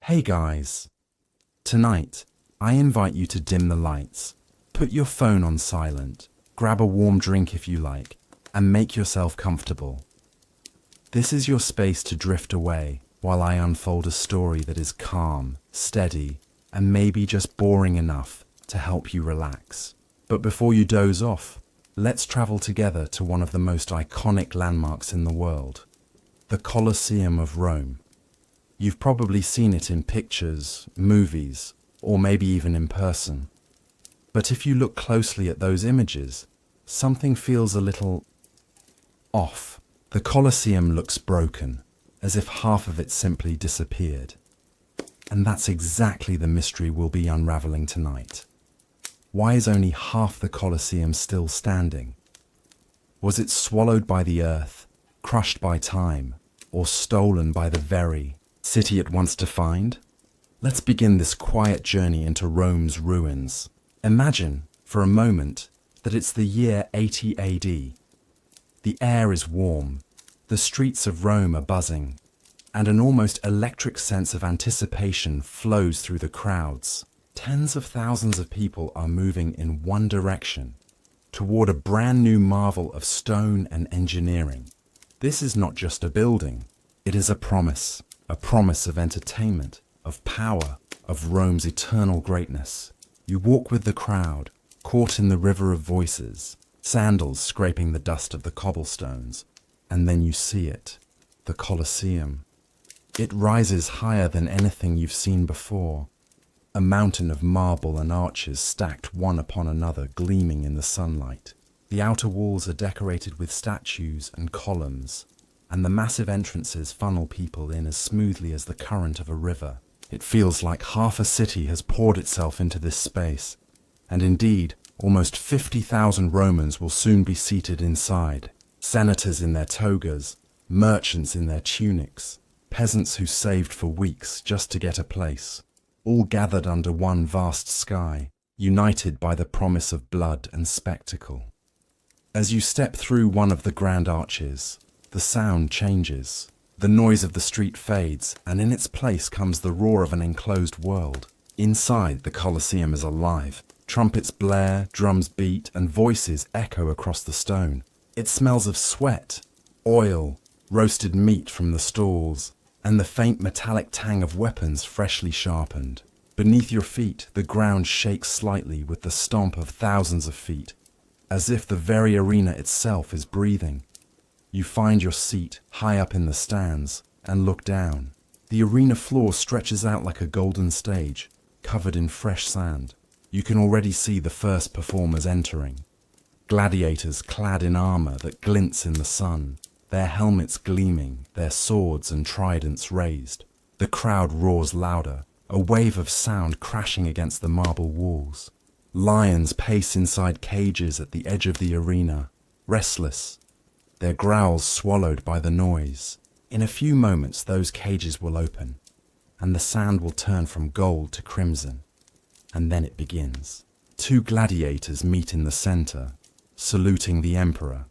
Hey guys, tonight I invite you to dim the lights, put your phone on silent, grab a warm drink if you like, and make yourself comfortable. This is your space to drift away while I unfold a story that is calm, steady, and maybe just boring enough to help you relax. But before you doze off, let's travel together to one of the most iconic landmarks in the world, the Colosseum of Rome. You've probably seen it in pictures, movies, or maybe even in person. But if you look closely at those images, something feels a little off. The Colosseum looks broken, as if half of it simply disappeared. And that's exactly the mystery we'll be unraveling tonight. Why is only half the Colosseum still standing? Was it swallowed by the earth, crushed by time, or stolen by the very city it wants to find? Let's begin this quiet journey into Rome's ruins. Imagine, for a moment, that it's the year 80 AD. The air is warm, the streets of Rome are buzzing, and an almost electric sense of anticipation flows through the crowds. Tens of thousands of people are moving in one direction, toward a brand new marvel of stone and engineering. This is not just a building, it is a promise of entertainment, of power, of Rome's eternal greatness. You walk with the crowd, caught in the river of voices, sandals scraping the dust of the cobblestones, and then you see it, the Colosseum. It rises higher than anything you've seen before, a mountain of marble and arches stacked one upon another, gleaming in the sunlight. The outer walls are decorated with statues and columns, and the massive entrances funnel people in as smoothly as the current of a river. It feels like half a city has poured itself into this space, and indeed, almost 50,000 Romans will soon be seated inside. Senators in their togas, merchants in their tunics, peasants who saved for weeks just to get a place, all gathered under one vast sky, united by the promise of blood and spectacle. As you step through one of the grand arches, the sound changes. The noise of the street fades, and in its place comes the roar of an enclosed world. Inside, the Colosseum is alive. Trumpets blare, drums beat, and voices echo across the stone. It smells of sweat, oil, roasted meat from the stalls, and the faint metallic tang of weapons freshly sharpened. Beneath your feet, the ground shakes slightly with the stomp of thousands of feet, as if the very arena itself is breathing. You find your seat high up in the stands and look down. The arena floor stretches out like a golden stage, covered in fresh sand. You can already see the first performers entering. Gladiators clad in armor that glints in the sun, their helmets gleaming, their swords and tridents raised. The crowd roars louder, a wave of sound crashing against the marble walls. Lions pace inside cages at the edge of the arena, restless, their growls swallowed by the noise. In a few moments those cages will open, and the sand will turn from gold to crimson. And then it begins. Two gladiators meet in the center, saluting the emperor,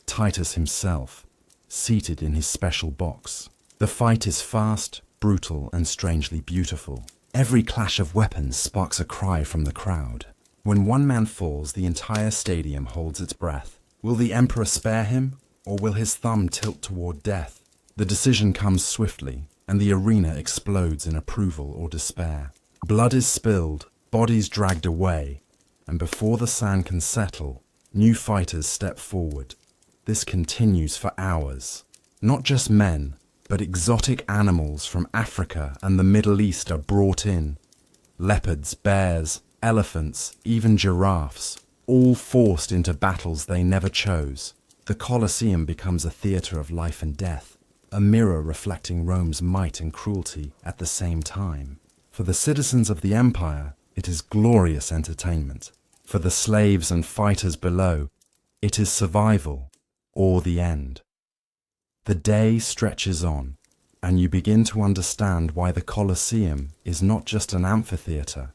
Titus himself, seated in his special box. The fight is fast, brutal, and strangely beautiful. Every clash of weapons sparks a cry from the crowd. When one man falls, the entire stadium holds its breath. Will the emperor spare him, or will his thumb tilt toward death? The decision comes swiftly, and the arena explodes in approval or despair. Blood is spilled, bodies dragged away, and before the sand can settle, new fighters step forward. This continues for hours. Not just men, but exotic animals from Africa and the Middle East are brought in. Leopards, bears, elephants, even giraffes, all forced into battles they never chose. The Colosseum becomes a theater of life and death, a mirror reflecting Rome's might and cruelty at the same time. For the citizens of the empire, it is glorious entertainment. For the slaves and fighters below, it is survival or the end. The day stretches on, and you begin to understand why the Colosseum is not just an amphitheater,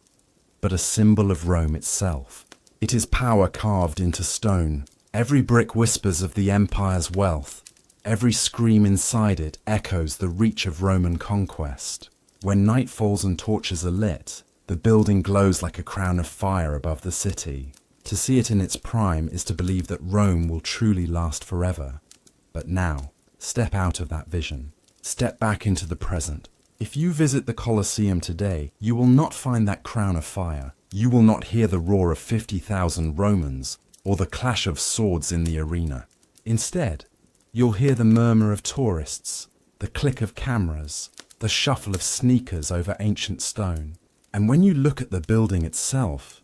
but a symbol of Rome itself. It is power carved into stone. Every brick whispers of the empire's wealth. Every scream inside it echoes the reach of Roman conquest. When night falls and torches are lit, the building glows like a crown of fire above the city. To see it in its prime is to believe that Rome will truly last forever. But now, step out of that vision. Step back into the present. If you visit the Colosseum today, you will not find that crown of fire. You will not hear the roar of 50,000 Romans or the clash of swords in the arena. Instead, you'll hear the murmur of tourists, the click of cameras, the shuffle of sneakers over ancient stone. And when you look at the building itself,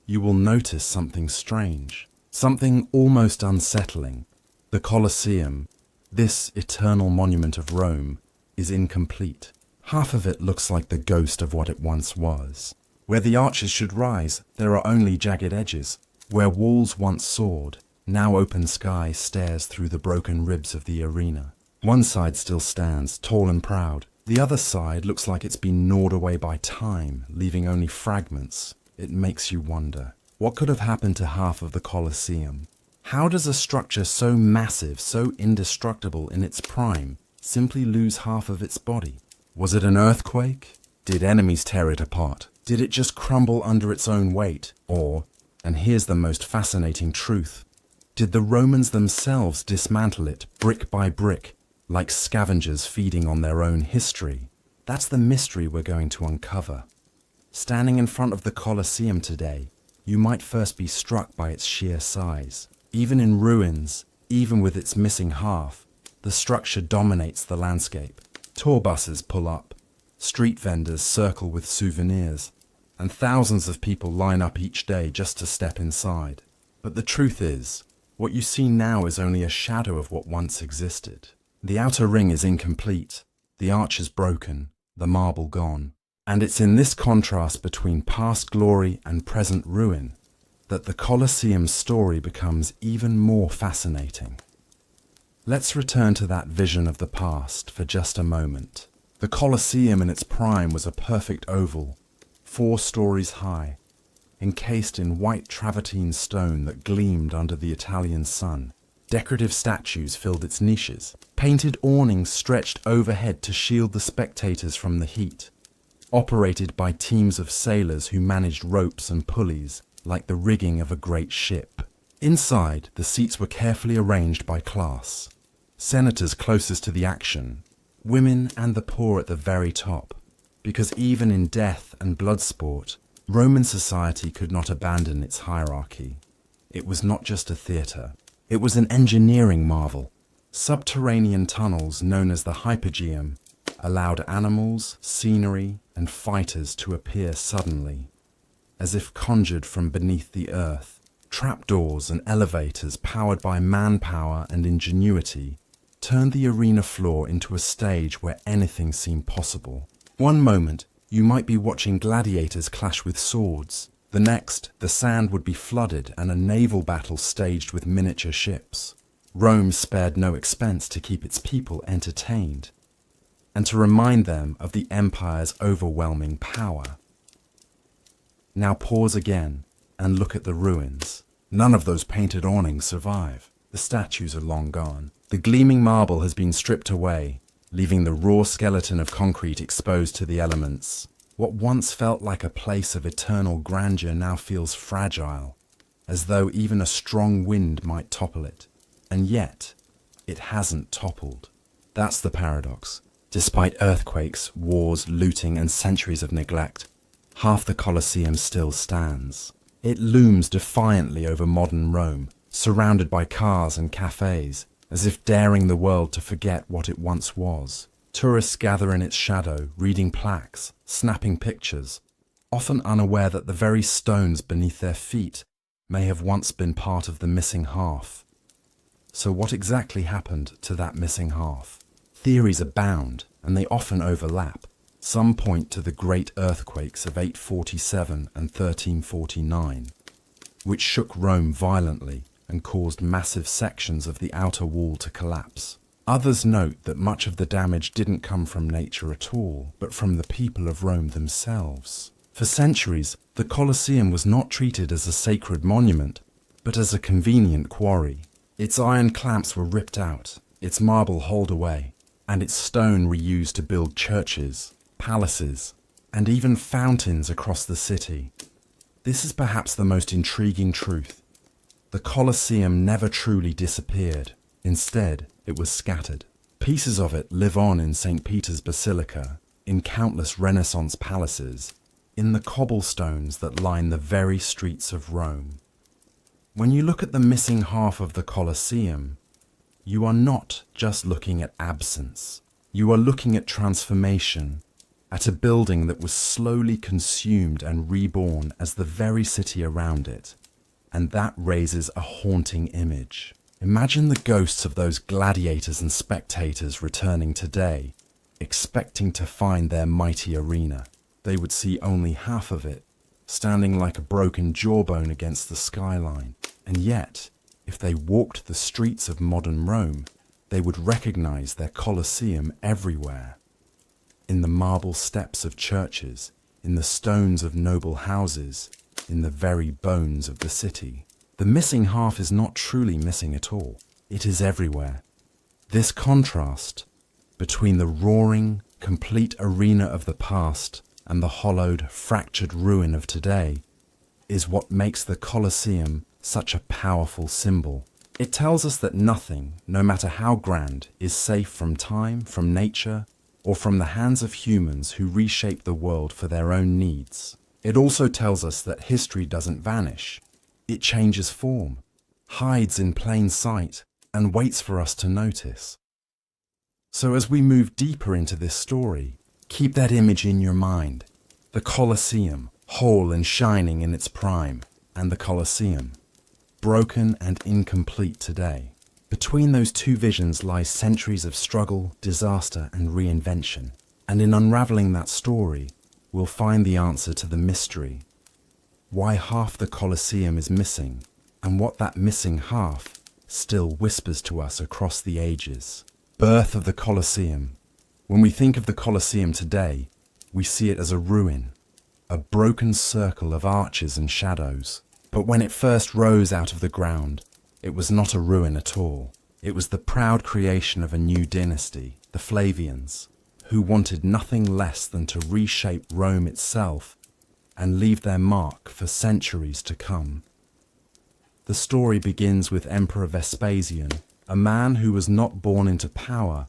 you will notice something strange, something almost unsettling. The Colosseum, this eternal monument of Rome, is incomplete. Half of it looks like the ghost of what it once was. Where the arches should rise, there are only jagged edges. Where walls once soared, now open sky stares through the broken ribs of the arena. One side still stands, tall and proud. The other side looks like it's been gnawed away by time, leaving only fragments. It makes you wonder, what could have happened to half of the Colosseum? How does a structure so massive, so indestructible in its prime, simply lose half of its body? Was it an earthquake? Did enemies tear it apart? Did it just crumble under its own weight? Or, and here's the most fascinating truth, did the Romans themselves dismantle it brick by brick, like scavengers feeding on their own history? That's the mystery we're going to uncover. Standing in front of the Colosseum today, you might first be struck by its sheer size. Even in ruins, even with its missing half, the structure dominates the landscape. Tour buses pull up, street vendors circle with souvenirs, and thousands of people line up each day just to step inside. But the truth is, what you see now is only a shadow of what once existed. The outer ring is incomplete, the arch is broken, the marble gone. And it's in this contrast between past glory and present ruin that the Colosseum's story becomes even more fascinating. Let's return to that vision of the past for just a moment. The Colosseum in its prime was a perfect oval, 4 stories high, encased in white travertine stone that gleamed under the Italian sun. Decorative statues filled its niches. Painted awnings stretched overhead to shield the spectators from the heat. Operated by teams of sailors who managed ropes and pulleys like the rigging of a great ship. Inside, the seats were carefully arranged by class. Senators closest to the action, women and the poor at the very top. Because even in death and blood sport, Roman society could not abandon its hierarchy. It was not just a theatre. It was an engineering marvel. Subterranean tunnels known as the Hypogeum allowed animals, scenery, and fighters to appear suddenly, as if conjured from beneath the earth. Trapdoors and elevators powered by manpower and ingenuity turned the arena floor into a stage where anything seemed possible. One moment, you might be watching gladiators clash with swords. The next, the sand would be flooded and a naval battle staged with miniature ships. Rome spared no expense to keep its people entertained and to remind them of the empire's overwhelming power. Now pause again and look at the ruins. None of those painted awnings survive. The statues are long gone. The gleaming marble has been stripped away, leaving the raw skeleton of concrete exposed to the elements. What once felt like a place of eternal grandeur now feels fragile, as though even a strong wind might topple it. And yet, it hasn't toppled. That's the paradox. Despite earthquakes, wars, looting, and centuries of neglect, half the Colosseum still stands. It looms defiantly over modern Rome, surrounded by cars and cafes, as if daring the world to forget what it once was. Tourists gather in its shadow, reading plaques, snapping pictures, often unaware that the very stones beneath their feet may have once been part of the missing half. So what exactly happened to that missing half? Theories abound, and they often overlap. Some point to the great earthquakes of 847 and 1349, which shook Rome violently and caused massive sections of the outer wall to collapse. Others note that much of the damage didn't come from nature at all, but from the people of Rome themselves. For centuries, the Colosseum was not treated as a sacred monument, but as a convenient quarry. Its iron clamps were ripped out, its marble hauled away, and its stone reused to build churches, palaces, and even fountains across the city. This is perhaps the most intriguing truth. The Colosseum never truly disappeared. Instead, it was scattered. Pieces of it live on in St. Peter's Basilica, in countless Renaissance palaces, in the cobblestones that line the very streets of Rome. When you look at the missing half of the Colosseum, you are not just looking at absence. You are looking at transformation, at a building that was slowly consumed and reborn as the very city around it. And that raises a haunting image. Imagine the ghosts of those gladiators and spectators returning today, expecting to find their mighty arena. They would see only half of it, standing like a broken jawbone against the skyline. And yet, if they walked the streets of modern Rome, they would recognize their Colosseum everywhere. In the marble steps of churches, in the stones of noble houses, in the very bones of the city. The missing half is not truly missing at all. It is everywhere. This contrast between the roaring, complete arena of the past and the hollowed, fractured ruin of today is what makes the Colosseum such a powerful symbol. It tells us that nothing, no matter how grand, is safe from time, from nature, or from the hands of humans who reshape the world for their own needs. It also tells us that history doesn't vanish. It changes form, hides in plain sight, and waits for us to notice. So as we move deeper into this story, keep that image in your mind. The Colosseum, whole and shining in its prime, and the Colosseum, broken and incomplete today. Between those two visions lies centuries of struggle, disaster, and reinvention. And in unraveling that story, we'll find the answer to the mystery. Why half the Colosseum is missing, and what that missing half still whispers to us across the ages. Birth of the Colosseum. When we think of the Colosseum today, we see it as a ruin, a broken circle of arches and shadows. But when it first rose out of the ground, it was not a ruin at all. It was the proud creation of a new dynasty, the Flavians, who wanted nothing less than to reshape Rome itself and leave their mark for centuries to come. The story begins with Emperor Vespasian, a man who was not born into power,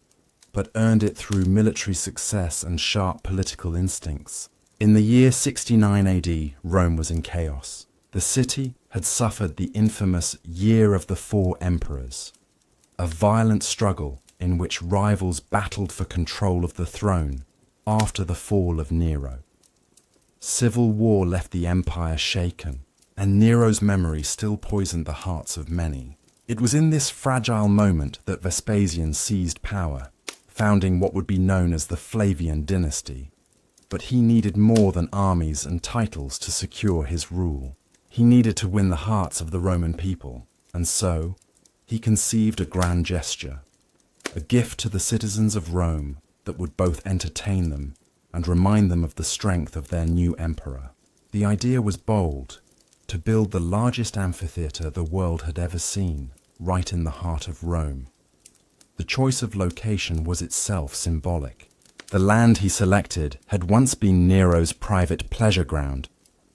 but earned it through military success and sharp political instincts. In the year 69 AD, Rome was in chaos. The city had suffered the infamous Year of the Four Emperors, a violent struggle in which rivals battled for control of the throne after the fall of Nero. Civil war left the empire shaken, and Nero's memory still poisoned the hearts of many. It was in this fragile moment that Vespasian seized power, founding what would be known as the Flavian dynasty. But he needed more than armies and titles to secure his rule. He needed to win the hearts of the Roman people, and so he conceived a grand gesture, a gift to the citizens of Rome that would both entertain them and remind them of the strength of their new emperor. The idea was bold, to build the largest amphitheatre the world had ever seen, right in the heart of Rome. The choice of location was itself symbolic. The land he selected had once been Nero's private pleasure ground,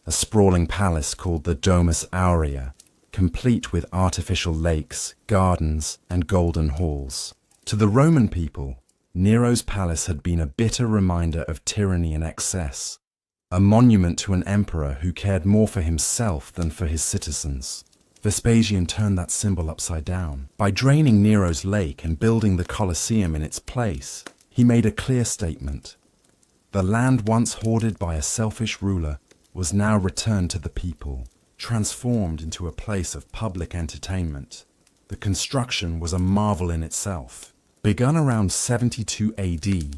a sprawling palace called the Domus Aurea, complete with artificial lakes, gardens, and golden halls. To the Roman people, Nero's palace had been a bitter reminder of tyranny and excess, a monument to an emperor who cared more for himself than for his citizens. Vespasian turned that symbol upside down. By draining Nero's lake and building the Colosseum in its place, he made a clear statement. The land once hoarded by a selfish ruler was now returned to the people, transformed into a place of public entertainment. The construction was a marvel in itself. Begun around 72 AD,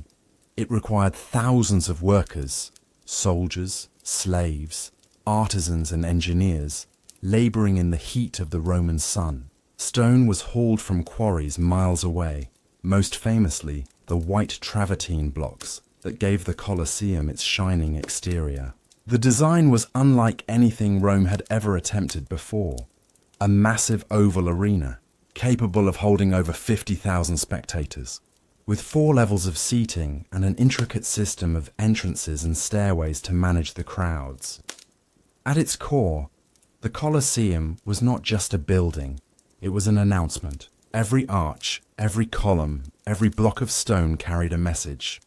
it required thousands of workers, soldiers, slaves, artisans and engineers, laboring in the heat of the Roman sun. Stone was hauled from quarries miles away, most famously the white travertine blocks that gave the Colosseum its shining exterior. The design was unlike anything Rome had ever attempted before. A massive oval arena, capable of holding over 50,000 spectators, with 4 levels of seating and an intricate system of entrances and stairways to manage the crowds. At its core, the Colosseum was not just a building, it was an announcement. Every arch, every column, every block of stone carried a message.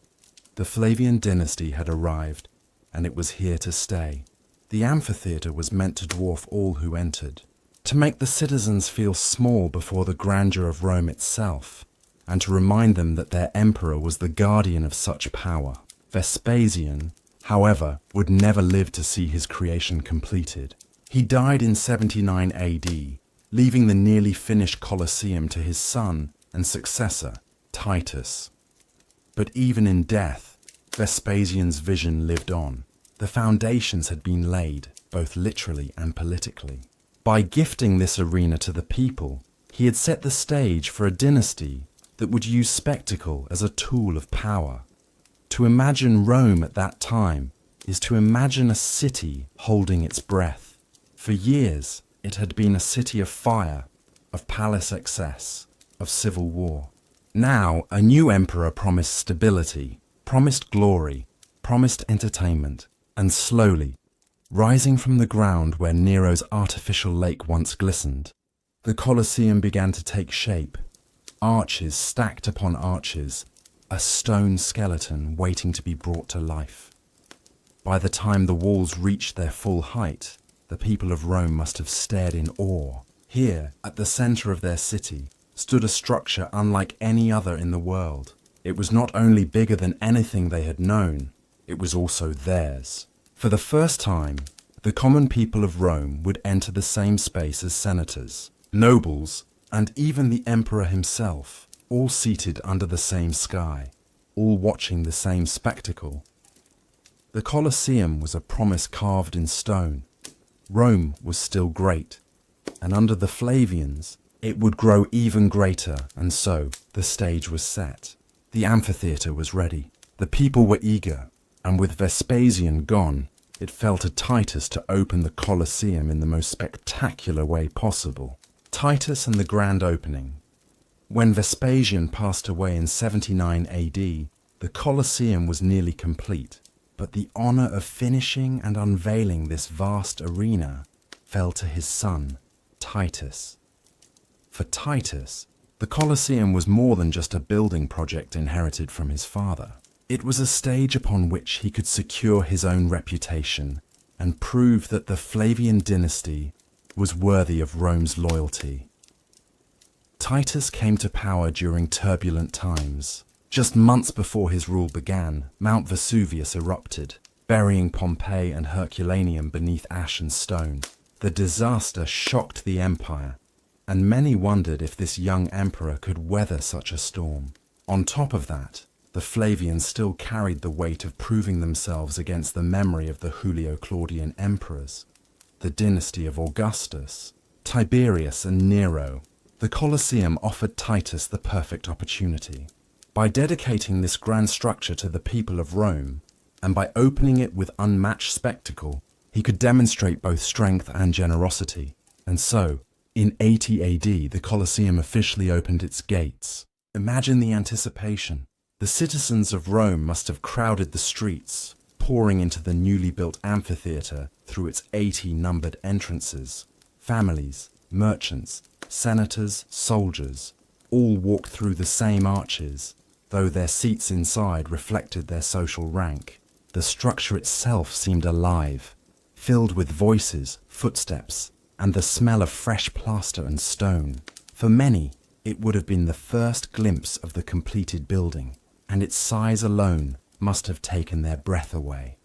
The Flavian dynasty had arrived, and it was here to stay. The amphitheatre was meant to dwarf all who entered, to make the citizens feel small before the grandeur of Rome itself, and to remind them that their emperor was the guardian of such power. Vespasian, however, would never live to see his creation completed. He died in 79 AD, leaving the nearly finished Colosseum to his son and successor, Titus. But even in death, Vespasian's vision lived on. The foundations had been laid, both literally and politically. By gifting this arena to the people, he had set the stage for a dynasty that would use spectacle as a tool of power. To imagine Rome at that time is to imagine a city holding its breath. For years, it had been a city of fire, of palace excess, of civil war. Now, a new emperor promised stability, promised glory, promised entertainment, and slowly, rising from the ground where Nero's artificial lake once glistened, the Colosseum began to take shape. Arches stacked upon arches, a stone skeleton waiting to be brought to life. By the time the walls reached their full height, the people of Rome must have stared in awe. Here, at the center of their city, stood a structure unlike any other in the world. It was not only bigger than anything they had known, it was also theirs. For the first time, the common people of Rome would enter the same space as senators, nobles, and even the emperor himself, all seated under the same sky, all watching the same spectacle. The Colosseum was a promise carved in stone. Rome was still great, and under the Flavians, it would grow even greater, and so the stage was set. The amphitheatre was ready. The people were eager, and with Vespasian gone, it fell to Titus to open the Colosseum in the most spectacular way possible. Titus and the grand opening. When Vespasian passed away in 79 AD, the Colosseum was nearly complete, but the honor of finishing and unveiling this vast arena fell to his son, Titus. For Titus, the Colosseum was more than just a building project inherited from his father. It was a stage upon which he could secure his own reputation and prove that the Flavian dynasty was worthy of Rome's loyalty. Titus came to power during turbulent times. Just months before his rule began, Mount Vesuvius erupted, burying Pompeii and Herculaneum beneath ash and stone. The disaster shocked the empire, and many wondered if this young emperor could weather such a storm. On top of that, the Flavians still carried the weight of proving themselves against the memory of the Julio-Claudian emperors, the dynasty of Augustus, Tiberius and Nero. The Colosseum offered Titus the perfect opportunity. By dedicating this grand structure to the people of Rome, and by opening it with unmatched spectacle, he could demonstrate both strength and generosity. And so, in 80 AD, the Colosseum officially opened its gates. Imagine the anticipation. The citizens of Rome must have crowded the streets, pouring into the newly built amphitheatre through its 80 numbered entrances. Families, merchants, senators, soldiers, all walked through the same arches, though their seats inside reflected their social rank. The structure itself seemed alive, filled with voices, footsteps, and the smell of fresh plaster and stone. For many, it would have been the first glimpse of the completed building, and its size alone must have taken their breath away.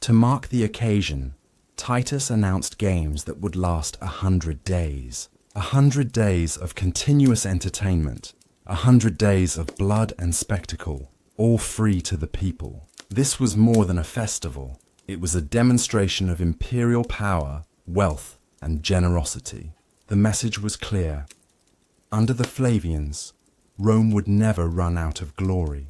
To mark the occasion, Titus announced games that would last 100 days. 100 days of continuous entertainment, 100 days of blood and spectacle, all free to the people. This was more than a festival. It was a demonstration of imperial power, wealth, and generosity. The message was clear. Under the Flavians, Rome would never run out of glory.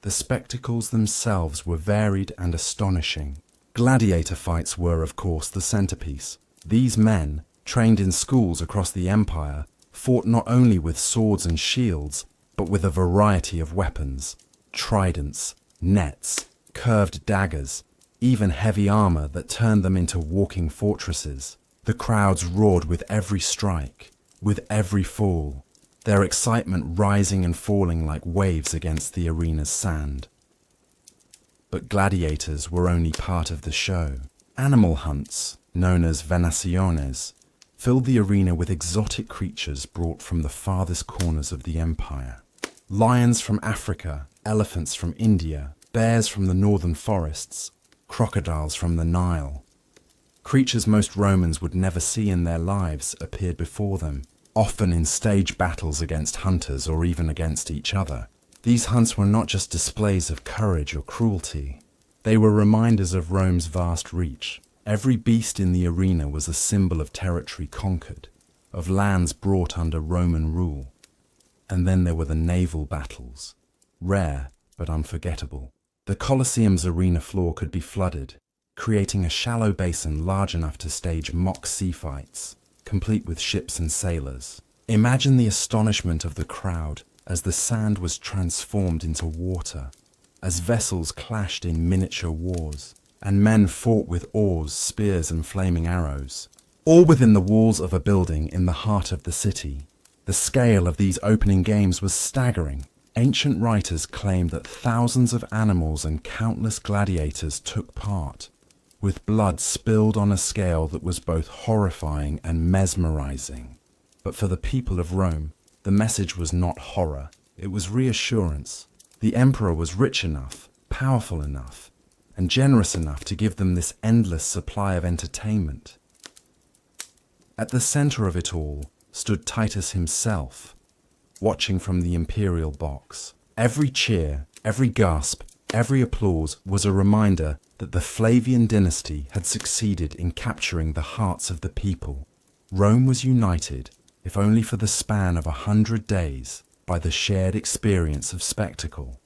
The spectacles themselves were varied and astonishing. Gladiator fights were, of course, the centerpiece. These men, trained in schools across the empire, fought not only with swords and shields, but with a variety of weapons: tridents, nets, curved daggers, even heavy armor that turned them into walking fortresses. The crowds roared with every strike, with every fall, their excitement rising and falling like waves against the arena's sand. But gladiators were only part of the show. Animal hunts, known as venaciones, filled the arena with exotic creatures brought from the farthest corners of the empire. Lions from Africa, elephants from India, bears from the northern forests, crocodiles from the Nile. Creatures most Romans would never see in their lives appeared before them, often in stage battles against hunters or even against each other. These hunts were not just displays of courage or cruelty. They were reminders of Rome's vast reach. Every beast in the arena was a symbol of territory conquered, of lands brought under Roman rule. And then there were the naval battles, rare but unforgettable. The Colosseum's arena floor could be flooded, creating a shallow basin large enough to stage mock sea fights, complete with ships and sailors. Imagine the astonishment of the crowd as the sand was transformed into water, as vessels clashed in miniature wars, and men fought with oars, spears, and flaming arrows, all within the walls of a building in the heart of the city. The scale of these opening games was staggering. Ancient writers claimed that thousands of animals and countless gladiators took part, with blood spilled on a scale that was both horrifying and mesmerizing. But for the people of Rome, the message was not horror, it was reassurance. The emperor was rich enough, powerful enough, and generous enough to give them this endless supply of entertainment. At the center of it all stood Titus himself, watching from the imperial box. Every cheer, every gasp, every applause was a reminder that the Flavian dynasty had succeeded in capturing the hearts of the people. Rome was united, if only for the span of 100 days, by the shared experience of spectacle.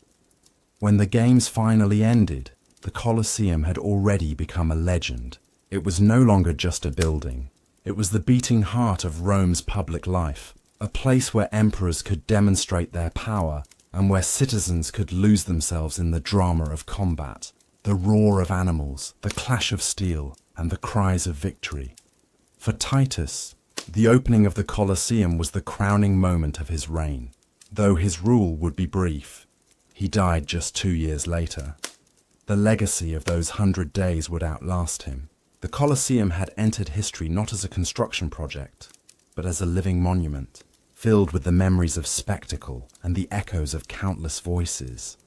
When the games finally ended, the Colosseum had already become a legend. It was no longer just a building. It was the beating heart of Rome's public life, a place where emperors could demonstrate their power and where citizens could lose themselves in the drama of combat, the roar of animals, the clash of steel, and the cries of victory. For Titus, the opening of the Colosseum was the crowning moment of his reign. Though his rule would be brief, he died just 2 years later. The legacy of those 100 days would outlast him. The Colosseum had entered history not as a construction project, but as a living monument, filled with the memories of spectacle and the echoes of countless voices.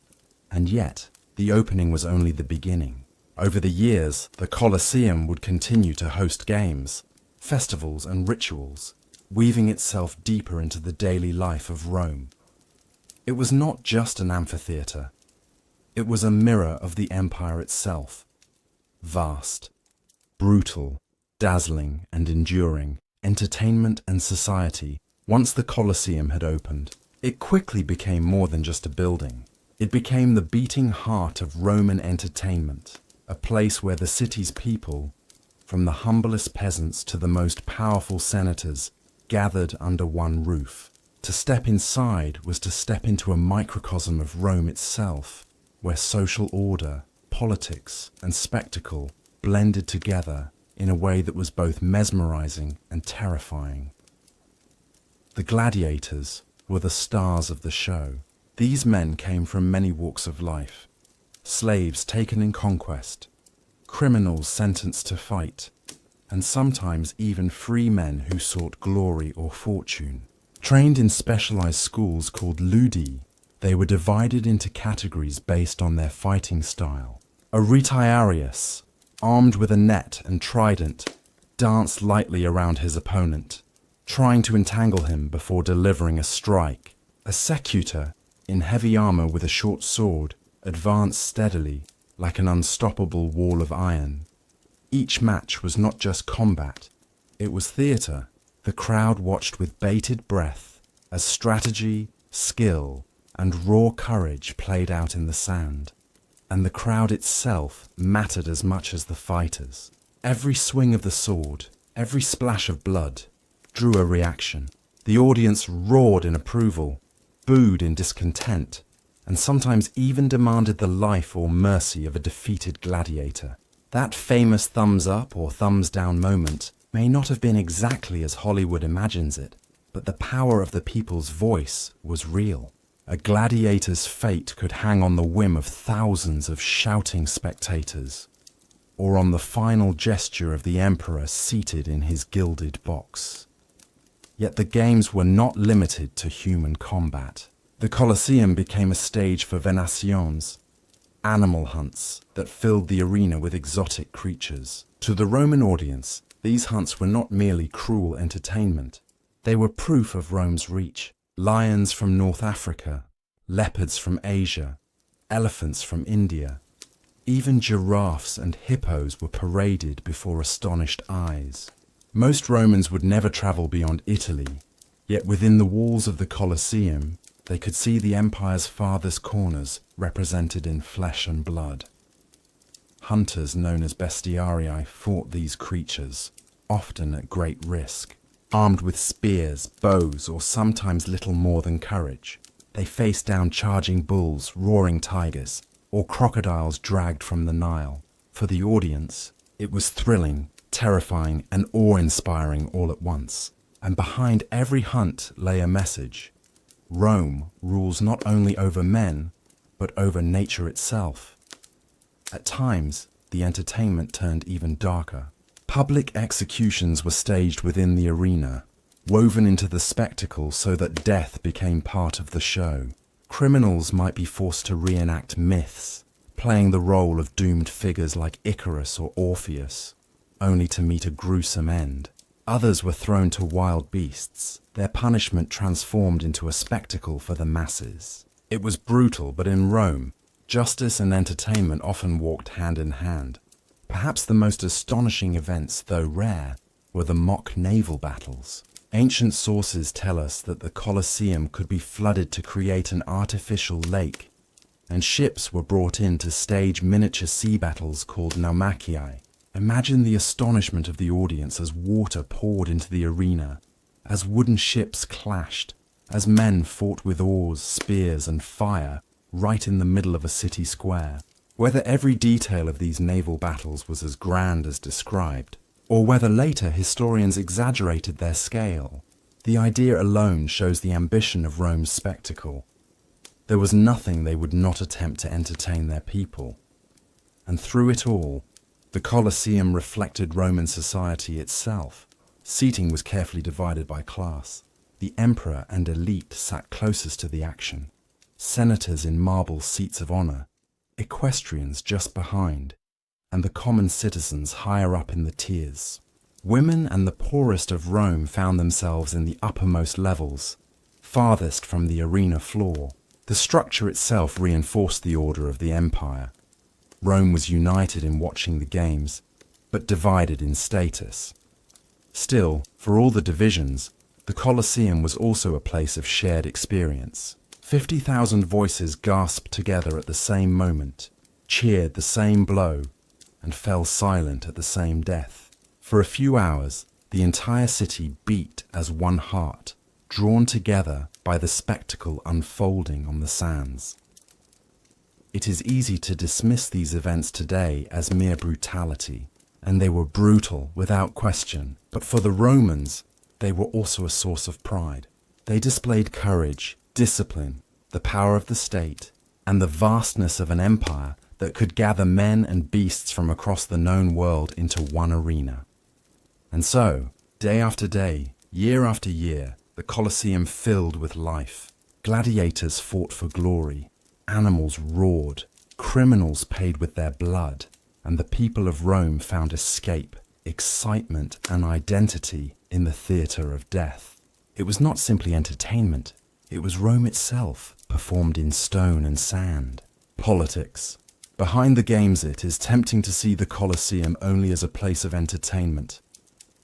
And yet, the opening was only the beginning. Over the years, the Colosseum would continue to host games, festivals, and rituals, weaving itself deeper into the daily life of Rome. It was not just an amphitheater. It was a mirror of the empire itself. Vast, brutal, dazzling, and enduring, entertainment and society. Once the Colosseum had opened, it quickly became more than just a building. It became the beating heart of Roman entertainment, a place where the city's people, from the humblest peasants to the most powerful senators, gathered under one roof. To step inside was to step into a microcosm of Rome itself, where social order, politics, and spectacle blended together in a way that was both mesmerizing and terrifying. The gladiators were the stars of the show. These men came from many walks of life: slaves taken in conquest, criminals sentenced to fight, and sometimes even free men who sought glory or fortune. Trained in specialized schools called ludi, they were divided into categories based on their fighting style. A retiarius, armed with a net and trident, danced lightly around his opponent, trying to entangle him before delivering a strike. A secutor, in heavy armor with a short sword, advanced steadily, like an unstoppable wall of iron. Each match was not just combat, it was theater. The crowd watched with bated breath as strategy, skill, and raw courage played out in the sand. And the crowd itself mattered as much as the fighters. Every swing of the sword, every splash of blood, drew a reaction. The audience roared in approval, booed in discontent, and sometimes even demanded the life or mercy of a defeated gladiator. That famous thumbs up or thumbs down moment may not have been exactly as Hollywood imagines it, but the power of the people's voice was real. A gladiator's fate could hang on the whim of thousands of shouting spectators, or on the final gesture of the emperor seated in his gilded box. Yet the games were not limited to human combat. The Colosseum became a stage for venations, animal hunts that filled the arena with exotic creatures. To the Roman audience, these hunts were not merely cruel entertainment. They were proof of Rome's reach. Lions from North Africa, leopards from Asia, elephants from India, even giraffes and hippos were paraded before astonished eyes. Most Romans would never travel beyond Italy, yet within the walls of the Colosseum, they could see the empire's farthest corners represented in flesh and blood. Hunters known as bestiarii fought these creatures, often at great risk. Armed with spears, bows, or sometimes little more than courage, they faced down charging bulls, roaring tigers, or crocodiles dragged from the Nile. For the audience, it was thrilling, terrifying, and awe-inspiring all at once. And behind every hunt lay a message. Rome rules not only over men, but over nature itself. At times, the entertainment turned even darker. Public executions were staged within the arena, woven into the spectacle so that death became part of the show. Criminals might be forced to reenact myths, playing the role of doomed figures like Icarus or Orpheus, only to meet a gruesome end. Others were thrown to wild beasts, their punishment transformed into a spectacle for the masses. It was brutal, but in Rome, justice and entertainment often walked hand in hand. Perhaps the most astonishing events, though rare, were the mock naval battles. Ancient sources tell us that the Colosseum could be flooded to create an artificial lake, and ships were brought in to stage miniature sea battles called naumachii. Imagine the astonishment of the audience as water poured into the arena, as wooden ships clashed, as men fought with oars, spears, and fire right in the middle of a city square. Whether every detail of these naval battles was as grand as described, or whether later historians exaggerated their scale, the idea alone shows the ambition of Rome's spectacle. There was nothing they would not attempt to entertain their people. And through it all, the Colosseum reflected Roman society itself. Seating was carefully divided by class. The emperor and elite sat closest to the action. Senators in marble seats of honor, equestrians just behind, and the common citizens higher up in the tiers. Women and the poorest of Rome found themselves in the uppermost levels, farthest from the arena floor. The structure itself reinforced the order of the empire. Rome was united in watching the games, but divided in status. Still, for all the divisions, the Colosseum was also a place of shared experience. 50,000 voices gasped together at the same moment, cheered the same blow, and fell silent at the same death. For a few hours, the entire city beat as one heart, drawn together by the spectacle unfolding on the sands. It is easy to dismiss these events today as mere brutality, and they were brutal without question, but for the Romans, they were also a source of pride. They displayed courage, discipline, the power of the state, and the vastness of an empire that could gather men and beasts from across the known world into one arena. And so, day after day, year after year, the Colosseum filled with life. Gladiators fought for glory, animals roared, criminals paid with their blood, and the people of Rome found escape, excitement, and identity in the theatre of death. It was not simply entertainment, it was Rome itself, performed in stone and sand. Politics. Behind the games, it is tempting to see the Colosseum only as a place of entertainment,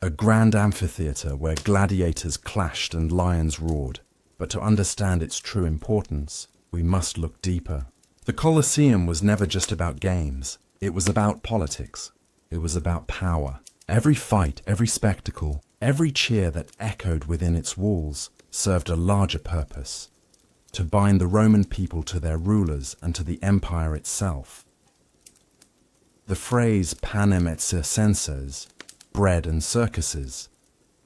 a grand amphitheatre where gladiators clashed and lions roared. But to understand its true importance, we must look deeper. The Colosseum was never just about games. It was about politics. It was about power. Every fight, every spectacle, every cheer that echoed within its walls served a larger purpose. to bind the Roman people to their rulers and to the empire itself. The phrase panem et circenses, bread and circuses,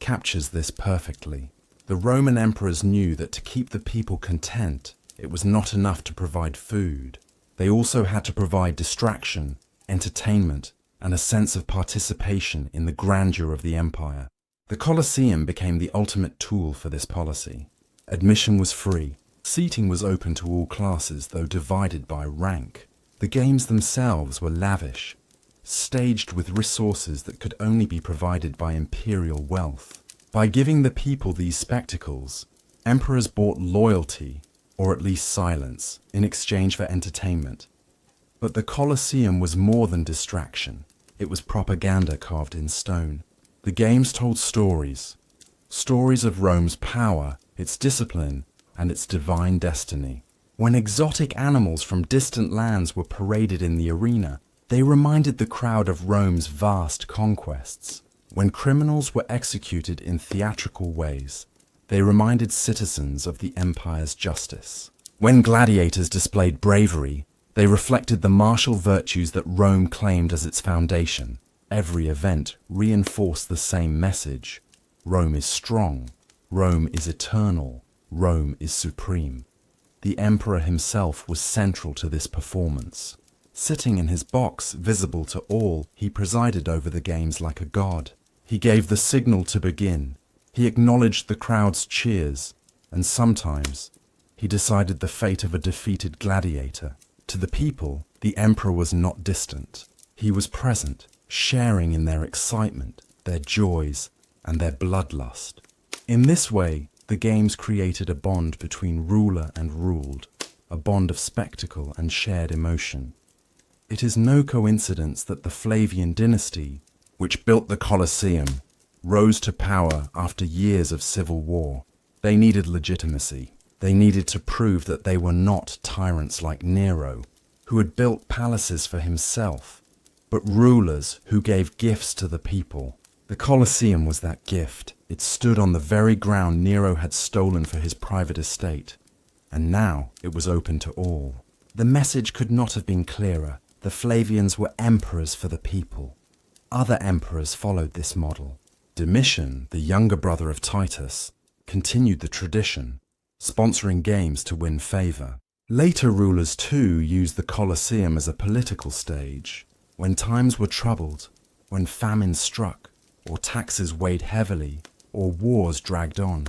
captures this perfectly. The Roman emperors knew that to keep the people content, it was not enough to provide food. They also had to provide distraction, entertainment, and a sense of participation in the grandeur of the empire. The Colosseum became the ultimate tool for this policy. Admission was free. Seating was open to all classes, though divided by rank. The games themselves were lavish, staged with resources that could only be provided by imperial wealth. By giving the people these spectacles, emperors bought loyalty, or at least silence, in exchange for entertainment. But the Colosseum was more than distraction. It was propaganda carved in stone. The games told stories of Rome's power, its discipline, and its divine destiny. When exotic animals from distant lands were paraded in the arena, they reminded the crowd of Rome's vast conquests. When criminals were executed in theatrical ways, they reminded citizens of the empire's justice. When gladiators displayed bravery, they reflected the martial virtues that Rome claimed as its foundation. Every event reinforced the same message: Rome is strong, Rome is eternal, Rome is supreme. The emperor himself was central to this performance. Sitting in his box, visible to all, he presided over the games like a god. He gave the signal to begin. He acknowledged the crowd's cheers, and sometimes he decided the fate of a defeated gladiator. To the people, the emperor was not distant. He was present, sharing in their excitement, their joys, and their bloodlust. In this way, the games created a bond between ruler and ruled, a bond of spectacle and shared emotion. It is no coincidence that the Flavian dynasty, which built the Colosseum, rose to power after years of civil war. They needed legitimacy. They needed to prove that they were not tyrants like Nero, who had built palaces for himself, but rulers who gave gifts to the people. The Colosseum was that gift. It stood on the very ground Nero had stolen for his private estate, and now it was open to all. The message could not have been clearer. The Flavians were emperors for the people. Other emperors followed this model. Domitian, the younger brother of Titus, continued the tradition, sponsoring games to win favor. Later rulers too used the Colosseum as a political stage. When times were troubled, when famine struck, or taxes weighed heavily, or wars dragged on,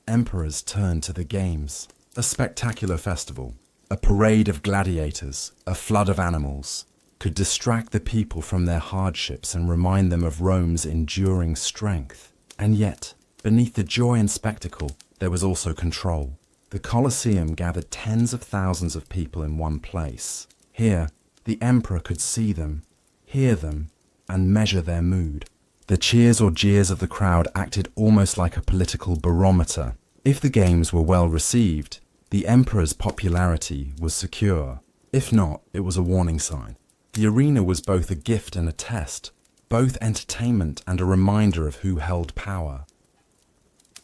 emperors turned to the games. A spectacular festival, a parade of gladiators, a flood of animals, could distract the people from their hardships and remind them of Rome's enduring strength. And yet, beneath the joy and spectacle, there was also control. The Colosseum gathered tens of thousands of people in one place. Here, the emperor could see them, hear them, and measure their mood. The cheers or jeers of the crowd acted almost like a political barometer. If the games were well received, the emperor's popularity was secure. If not, it was a warning sign. The arena was both a gift and a test, both entertainment and a reminder of who held power.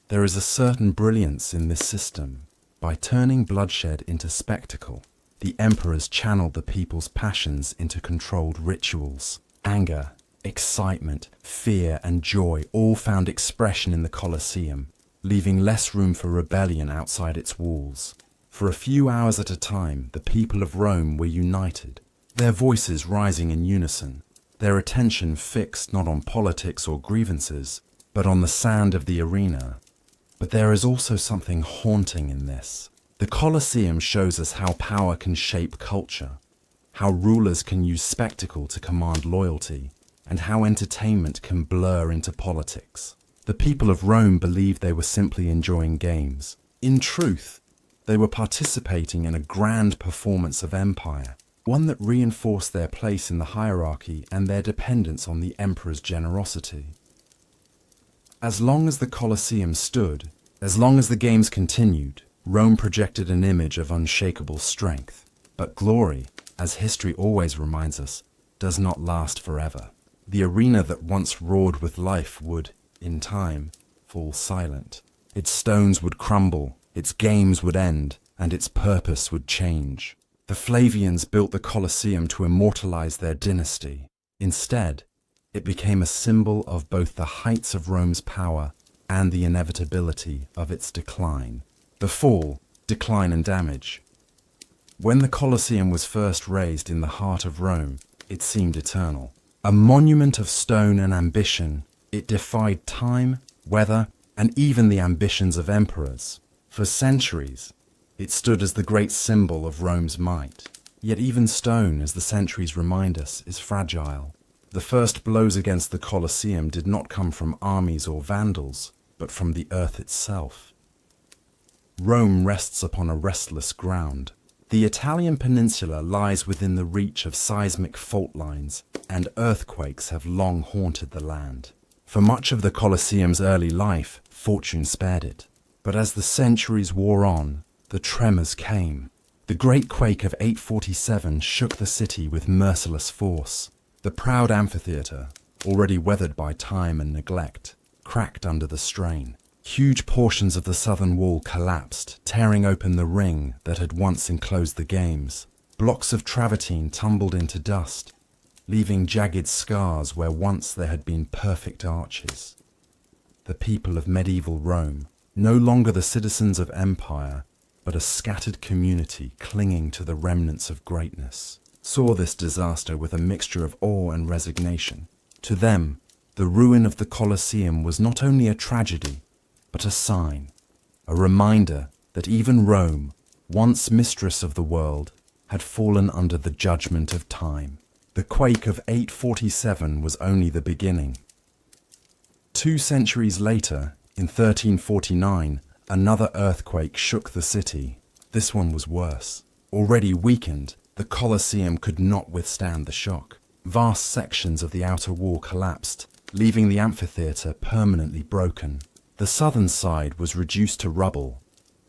There is a certain brilliance in this system. By turning bloodshed into spectacle, the emperors channeled the people's passions into controlled rituals. Anger, excitement, fear, and joy all found expression in the Colosseum, leaving less room for rebellion outside its walls. For a few hours at a time, the people of Rome were united, their voices rising in unison, their attention fixed not on politics or grievances, but on the sound of the arena. But there is also something haunting in this. The Colosseum shows us how power can shape culture, how rulers can use spectacle to command loyalty, and how entertainment can blur into politics. The people of Rome believed they were simply enjoying games. In truth, they were participating in a grand performance of empire, one that reinforced their place in the hierarchy and their dependence on the emperor's generosity. As long as the Colosseum stood, as long as the games continued, Rome projected an image of unshakable strength. But glory, as history always reminds us, does not last forever. The arena that once roared with life would, in time, fall silent. Its stones would crumble, its games would end, and its purpose would change. The Flavians built the Colosseum to immortalize their dynasty. Instead, it became a symbol of both the heights of Rome's power and the inevitability of its decline. The fall, decline and damage. When the Colosseum was first raised in the heart of Rome, it seemed eternal. A monument of stone and ambition, it defied time, weather, and even the ambitions of emperors. For centuries, it stood as the great symbol of Rome's might. Yet even stone, as the centuries remind us, is fragile. The first blows against the Colosseum did not come from armies or vandals, but from the earth itself. Rome rests upon a restless ground. The Italian peninsula lies within the reach of seismic fault lines, and earthquakes have long haunted the land. For much of the Colosseum's early life, fortune spared it. But as the centuries wore on, the tremors came. The Great Quake of 847 shook the city with merciless force. The proud amphitheatre, already weathered by time and neglect, cracked under the strain. Huge portions of the southern wall collapsed, tearing open the ring that had once enclosed the games. Blocks of travertine tumbled into dust, leaving jagged scars where once there had been perfect arches. The people of medieval Rome, no longer the citizens of empire, but a scattered community clinging to the remnants of greatness, saw this disaster with a mixture of awe and resignation. To them, the ruin of the Colosseum was not only a tragedy, but a sign, a reminder that even Rome, once mistress of the world, had fallen under the judgment of time. The quake of 847 was only the beginning. 2 centuries later, in 1349, another earthquake shook the city. This one was worse. Already weakened, the Colosseum could not withstand the shock. Vast sections of the outer wall collapsed, leaving the amphitheatre permanently broken. The southern side was reduced to rubble,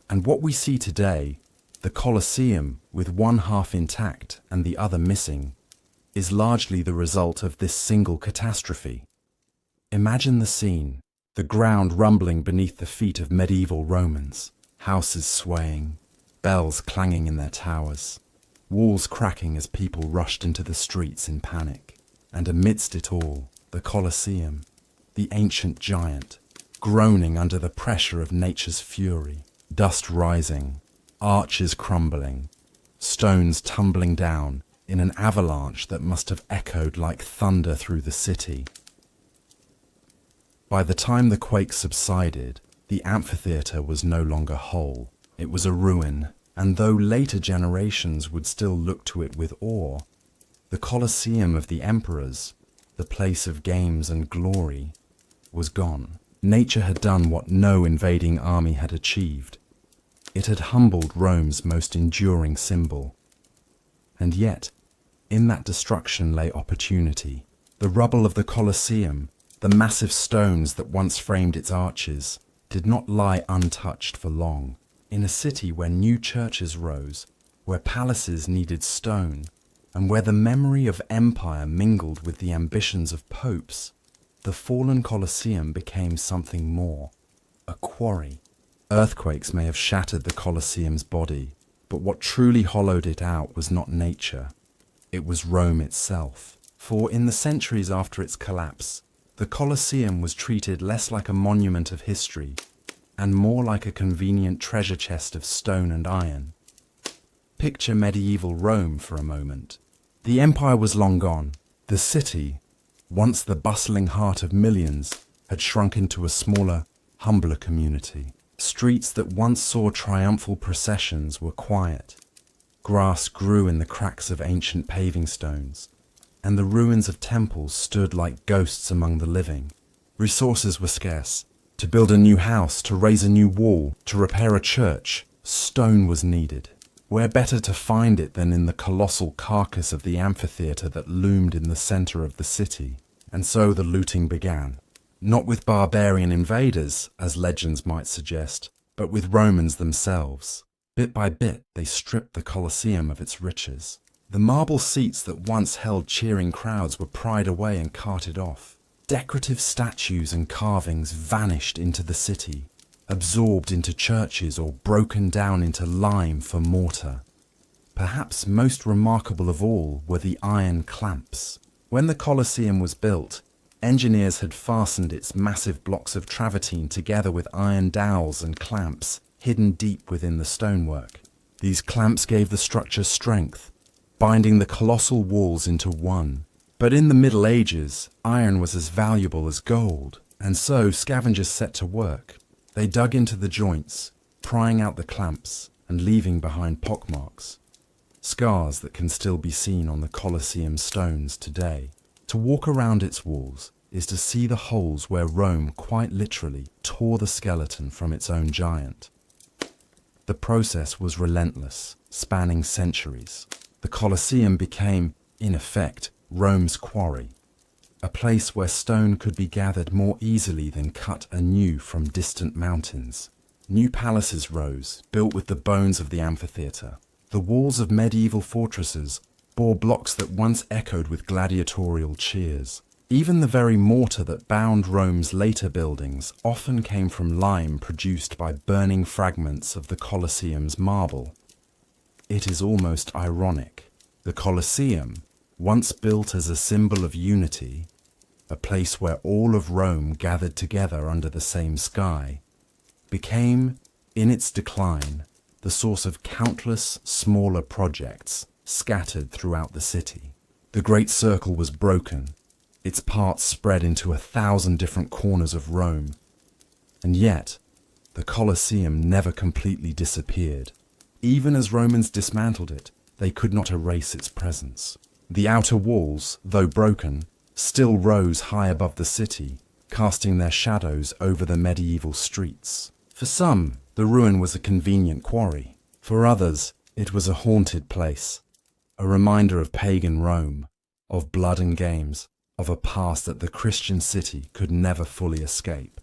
and what we see today, the Colosseum with one half intact and the other missing, is largely the result of this single catastrophe. Imagine the scene, the ground rumbling beneath the feet of medieval Romans, houses swaying, bells clanging in their towers, walls cracking as people rushed into the streets in panic, and amidst it all, the Colosseum, the ancient giant, groaning under the pressure of nature's fury, dust rising, arches crumbling, stones tumbling down in an avalanche that must have echoed like thunder through the city. By the time the quake subsided, the amphitheatre was no longer whole. It was a ruin, and though later generations would still look to it with awe, the Colosseum of the emperors, the place of games and glory, was gone. Nature had done what no invading army had achieved. It had humbled Rome's most enduring symbol. And yet, in that destruction lay opportunity. The rubble of the Colosseum, the massive stones that once framed its arches, did not lie untouched for long. In a city where new churches rose, where palaces needed stone, and where the memory of empire mingled with the ambitions of popes, the fallen Colosseum became something more, a quarry. Earthquakes may have shattered the Colosseum's body, but what truly hollowed it out was not nature, it was Rome itself. For in the centuries after its collapse, the Colosseum was treated less like a monument of history, and more like a convenient treasure chest of stone and iron. Picture medieval Rome for a moment. The empire was long gone. The city, once the bustling heart of millions, had shrunk into a smaller, humbler community. Streets that once saw triumphal processions were quiet. Grass grew in the cracks of ancient paving stones, and the ruins of temples stood like ghosts among the living. Resources were scarce. To build a new house, to raise a new wall, to repair a church, stone was needed. Where better to find it than in the colossal carcass of the amphitheatre that loomed in the centre of the city? And so the looting began. Not with barbarian invaders, as legends might suggest, but with Romans themselves. Bit by bit, they stripped the Colosseum of its riches. The marble seats that once held cheering crowds were pried away and carted off. Decorative statues and carvings vanished into the city. absorbed into churches or broken down into lime for mortar. Perhaps most remarkable of all were the iron clamps. When the Colosseum was built, engineers had fastened its massive blocks of travertine together with iron dowels and clamps hidden deep within the stonework. These clamps gave the structure strength, binding the colossal walls into one. But in the Middle Ages, iron was as valuable as gold, and so scavengers set to work. They dug into the joints, prying out the clamps and leaving behind pockmarks, scars that can still be seen on the Colosseum stones today. To walk around its walls is to see the holes where Rome quite literally tore the skeleton from its own giant. The process was relentless, spanning centuries. The Colosseum became, in effect, Rome's quarry, a place where stone could be gathered more easily than cut anew from distant mountains. New palaces rose, built with the bones of the amphitheatre. The walls of medieval fortresses bore blocks that once echoed with gladiatorial cheers. Even the very mortar that bound Rome's later buildings often came from lime produced by burning fragments of the Colosseum's marble. It is almost ironic. The Colosseum, once built as a symbol of unity, a place where all of Rome gathered together under the same sky, became, in its decline, the source of countless smaller projects scattered throughout the city. The Great Circle was broken, its parts spread into 1,000 different corners of Rome, and yet the Colosseum never completely disappeared. Even as Romans dismantled it, they could not erase its presence. The outer walls, though broken, still rose high above the city, casting their shadows over the medieval streets. For some, the ruin was a convenient quarry. For others, it was a haunted place, a reminder of pagan Rome, of blood and games, of a past that the Christian city could never fully escape.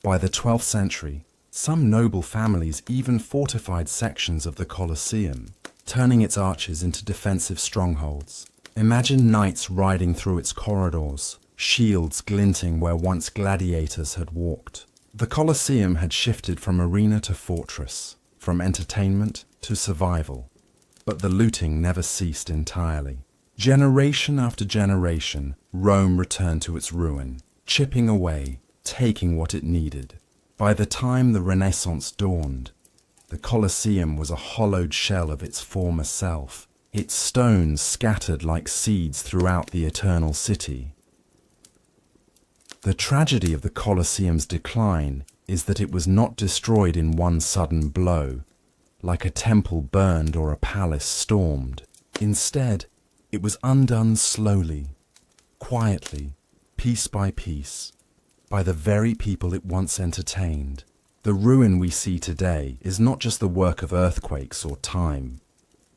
By the 12th century, some noble families even fortified sections of the Colosseum, turning its arches into defensive strongholds. Imagine knights riding through its corridors, shields glinting where once gladiators had walked. The Colosseum had shifted from arena to fortress, from entertainment to survival. But the looting never ceased entirely. Generation after generation, Rome returned to its ruin, chipping away, taking what it needed. By the time the Renaissance dawned, the Colosseum was a hollowed shell of its former self, its stones scattered like seeds throughout the eternal city. The tragedy of the Colosseum's decline is that it was not destroyed in one sudden blow, like a temple burned or a palace stormed. Instead, it was undone slowly, quietly, piece by piece, by the very people it once entertained. The ruin we see today is not just the work of earthquakes or time.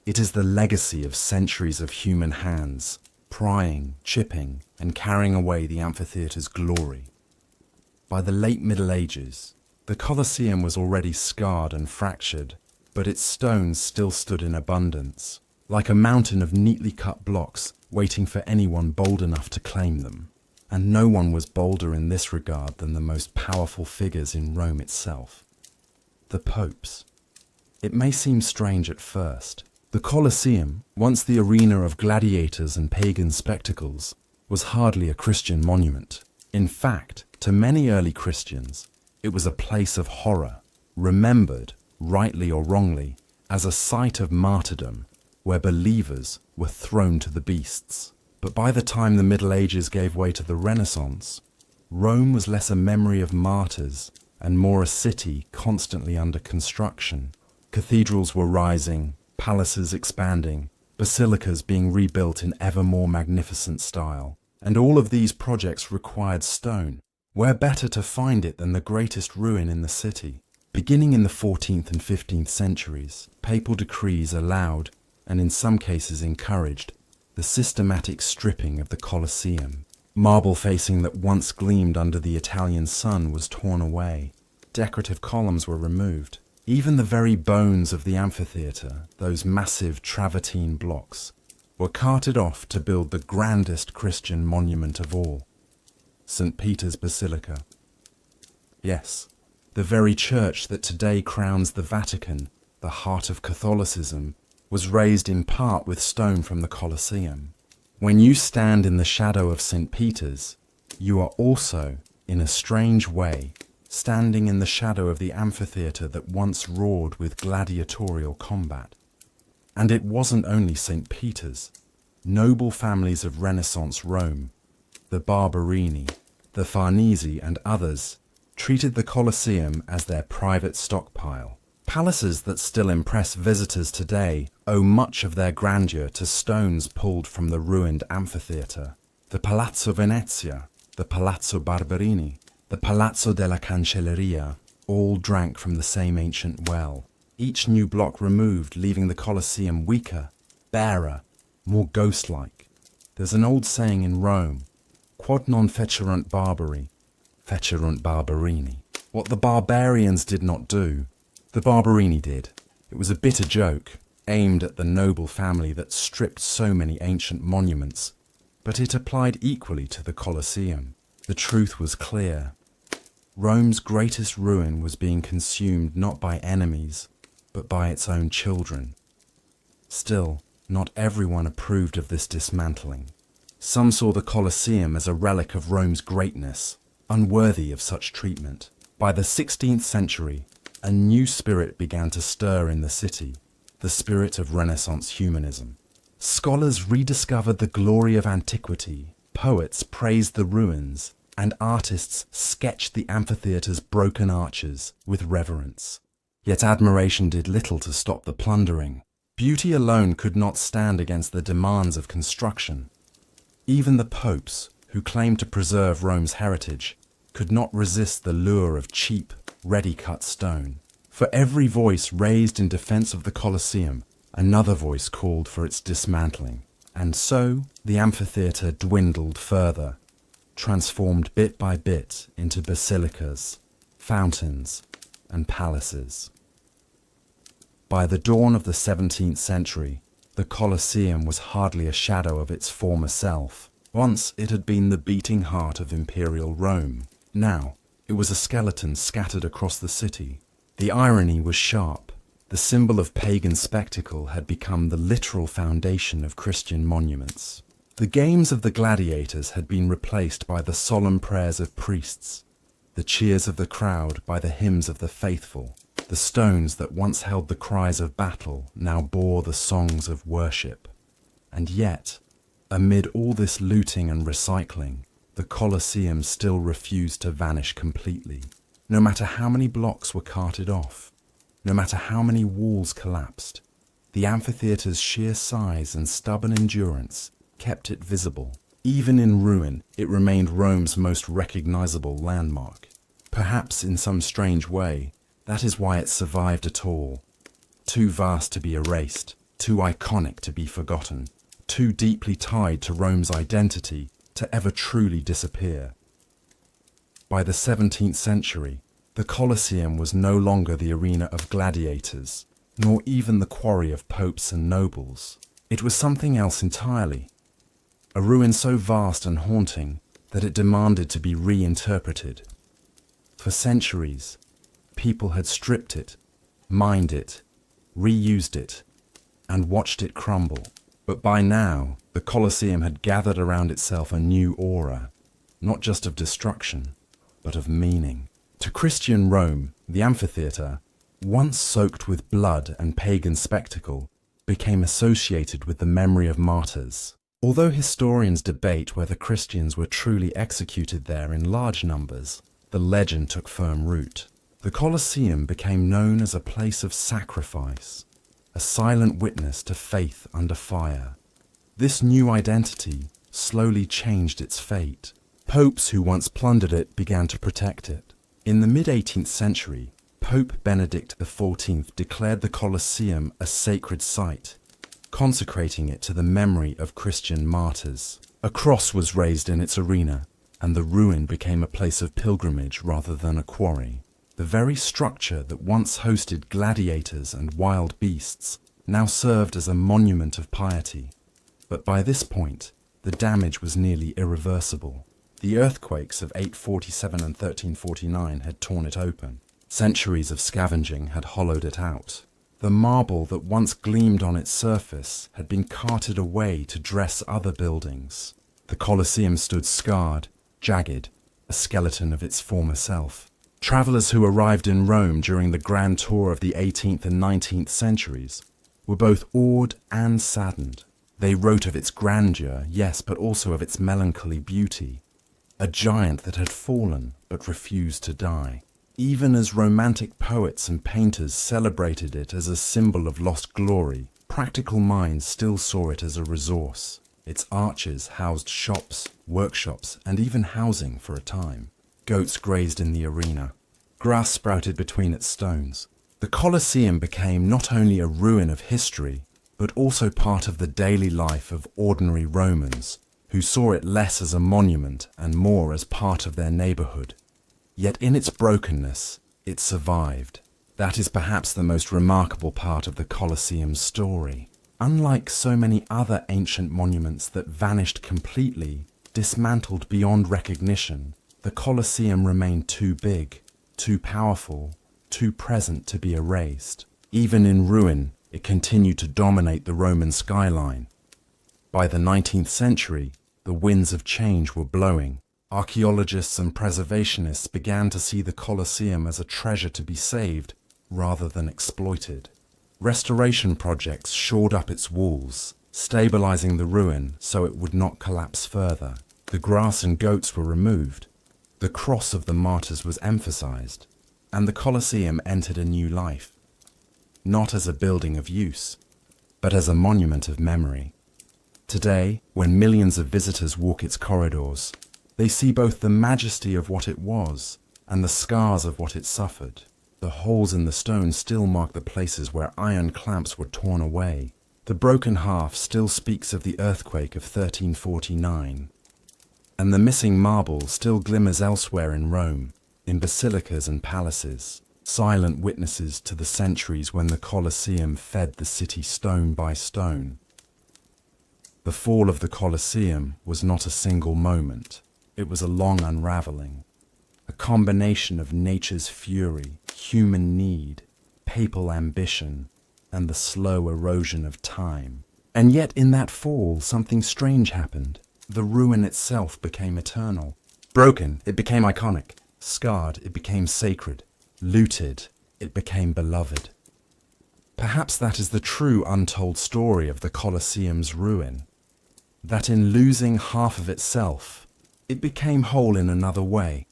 It is the legacy of centuries of human hands, prying, chipping, and carrying away the amphitheatre's glory. By the late Middle Ages, the Colosseum was already scarred and fractured, but its stones still stood in abundance, like a mountain of neatly cut blocks waiting for anyone bold enough to claim them. And no one was bolder in this regard than the most powerful figures in Rome itself, the popes. It may seem strange at first. The Colosseum, once the arena of gladiators and pagan spectacles, was hardly a Christian monument. In fact, to many early Christians, it was a place of horror, remembered, rightly or wrongly, as a site of martyrdom where believers were thrown to the beasts. But by the time the Middle Ages gave way to the Renaissance, Rome was less a memory of martyrs and more a city constantly under construction. Cathedrals were rising, palaces expanding, basilicas being rebuilt in ever more magnificent style. And all of these projects required stone. Where better to find it than the greatest ruin in the city? Beginning in the 14th and 15th centuries, papal decrees allowed, and in some cases encouraged, the systematic stripping of the Colosseum. Marble facing that once gleamed under the Italian sun was torn away. Decorative columns were removed. Even the very bones of the amphitheatre, those massive travertine blocks, were carted off to build the grandest Christian monument of all, St. Peter's Basilica. Yes, The very church that today crowns the Vatican, the heart of Catholicism, was raised in part with stone from the Colosseum. When you stand in the shadow of St. Peter's, you are also, in a strange way, standing in the shadow of the amphitheatre that once roared with gladiatorial combat. And it wasn't only St. Peter's. Noble families of Renaissance Rome, the Barberini, the Farnese and others, treated the Colosseum as their private stockpile. Palaces that still impress visitors today owe much of their grandeur to stones pulled from the ruined amphitheatre. The Palazzo Venezia, the Palazzo Barberini, the Palazzo della Cancelleria all drank from the same ancient well, each new block removed leaving the Colosseum weaker, barer, more ghost-like. There's an old saying in Rome, quod non fecerunt barbari, fecerunt barberini. What the barbarians did not do, the Barberini did. It was a bitter joke, aimed at the noble family that stripped so many ancient monuments, but it applied equally to the Colosseum. The truth was clear. Rome's greatest ruin was being consumed not by enemies, but by its own children. Still, not everyone approved of this dismantling. Some saw the Colosseum as a relic of Rome's greatness, unworthy of such treatment. By the 16th century, a new spirit began to stir in the city, the spirit of Renaissance humanism. Scholars rediscovered the glory of antiquity, poets praised the ruins, and artists sketched the amphitheatre's broken arches with reverence. Yet admiration did little to stop the plundering. Beauty alone could not stand against the demands of construction. Even the popes, who claimed to preserve Rome's heritage, could not resist the lure of cheap, ready-cut stone. For every voice raised in defense of the Colosseum, another voice called for its dismantling. And so the amphitheatre dwindled further, transformed bit by bit into basilicas, fountains, and palaces. By the dawn of the 17th century, the Colosseum was hardly a shadow of its former self. Once it had been the beating heart of imperial Rome. Now it was a skeleton scattered across the city. The irony was sharp. The symbol of pagan spectacle had become the literal foundation of Christian monuments. The games of the gladiators had been replaced by the solemn prayers of priests, the cheers of the crowd by the hymns of the faithful. The stones that once held the cries of battle now bore the songs of worship. And yet, amid all this looting and recycling, the Colosseum still refused to vanish completely. No matter how many blocks were carted off, no matter how many walls collapsed, the amphitheatre's sheer size and stubborn endurance kept it visible. Even in ruin, it remained Rome's most recognizable landmark. Perhaps in some strange way, that is why it survived at all. Too vast to be erased, too iconic to be forgotten, too deeply tied to Rome's identity to ever truly disappear. By the 17th century, the Colosseum was no longer the arena of gladiators, nor even the quarry of popes and nobles. It was something else entirely. A ruin so vast and haunting that it demanded to be reinterpreted. For centuries, people had stripped it, mined it, reused it, and watched it crumble. But by now, the Colosseum had gathered around itself a new aura, not just of destruction, but of meaning. To Christian Rome, the amphitheatre, once soaked with blood and pagan spectacle, became associated with the memory of martyrs. Although historians debate whether Christians were truly executed there in large numbers, the legend took firm root. The Colosseum became known as a place of sacrifice, a silent witness to faith under fire. This new identity slowly changed its fate. Popes who once plundered it began to protect it. In the mid-18th century, Pope Benedict XIV declared the Colosseum a sacred site, consecrating it to the memory of Christian martyrs. A cross was raised in its arena, and the ruin became a place of pilgrimage rather than a quarry. The very structure that once hosted gladiators and wild beasts now served as a monument of piety. But by this point, the damage was nearly irreversible. The earthquakes of 847 and 1349 had torn it open. Centuries of scavenging had hollowed it out. The marble that once gleamed on its surface had been carted away to dress other buildings. The Colosseum stood scarred, jagged, a skeleton of its former self. Travelers who arrived in Rome during the grand tour of the 18th and 19th centuries were both awed and saddened. They wrote of its grandeur, yes, but also of its melancholy beauty. A giant that had fallen but refused to die. Even as romantic poets and painters celebrated it as a symbol of lost glory, practical minds still saw it as a resource. Its arches housed shops, workshops, and even housing for a time. Goats grazed in the arena. Grass sprouted between its stones. The Colosseum became not only a ruin of history, but also part of the daily life of ordinary Romans, who saw it less as a monument and more as part of their neighborhood. Yet in its brokenness, it survived. That is perhaps the most remarkable part of the Colosseum's story. Unlike so many other ancient monuments that vanished completely, dismantled beyond recognition, the Colosseum remained too big, too powerful, too present to be erased. Even in ruin, it continued to dominate the Roman skyline. By the 19th century, the winds of change were blowing. Archaeologists and preservationists began to see the Colosseum as a treasure to be saved rather than exploited. Restoration projects shored up its walls, stabilizing the ruin so it would not collapse further. The grass and goats were removed. The cross of the martyrs was emphasized, and the Colosseum entered a new life, not as a building of use, but as a monument of memory. Today, when millions of visitors walk its corridors, they see both the majesty of what it was and the scars of what it suffered. The holes in the stone still mark the places where iron clamps were torn away. The broken half still speaks of the earthquake of 1349. And the missing marble still glimmers elsewhere in Rome, in basilicas and palaces, silent witnesses to the centuries when the Colosseum fed the city stone by stone. The fall of the Colosseum was not a single moment. It was a long unraveling, a combination of nature's fury, human need, papal ambition, and the slow erosion of time. And yet in that fall, something strange happened. The ruin itself became eternal. Broken, it became iconic. Scarred, it became sacred. Looted, it became beloved. Perhaps that is the true untold story of the Colosseum's ruin. That in losing half of itself, it became whole in another way,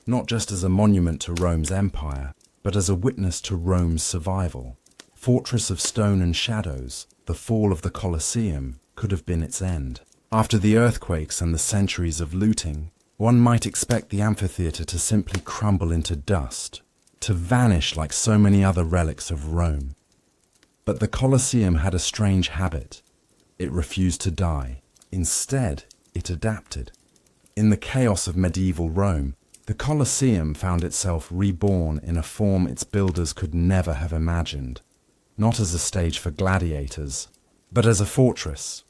not just as a monument to Rome's empire, but as a witness to Rome's survival. Fortress of stone and shadows, the fall of the Colosseum could have been its end. After the earthquakes and the centuries of looting, one might expect the amphitheatre to simply crumble into dust, to vanish like so many other relics of Rome. But the Colosseum had a strange habit. It refused to die. Instead, it adapted. In the chaos of medieval Rome, the Colosseum found itself reborn in a form its builders could never have imagined. Not as a stage for gladiators, but as a fortress.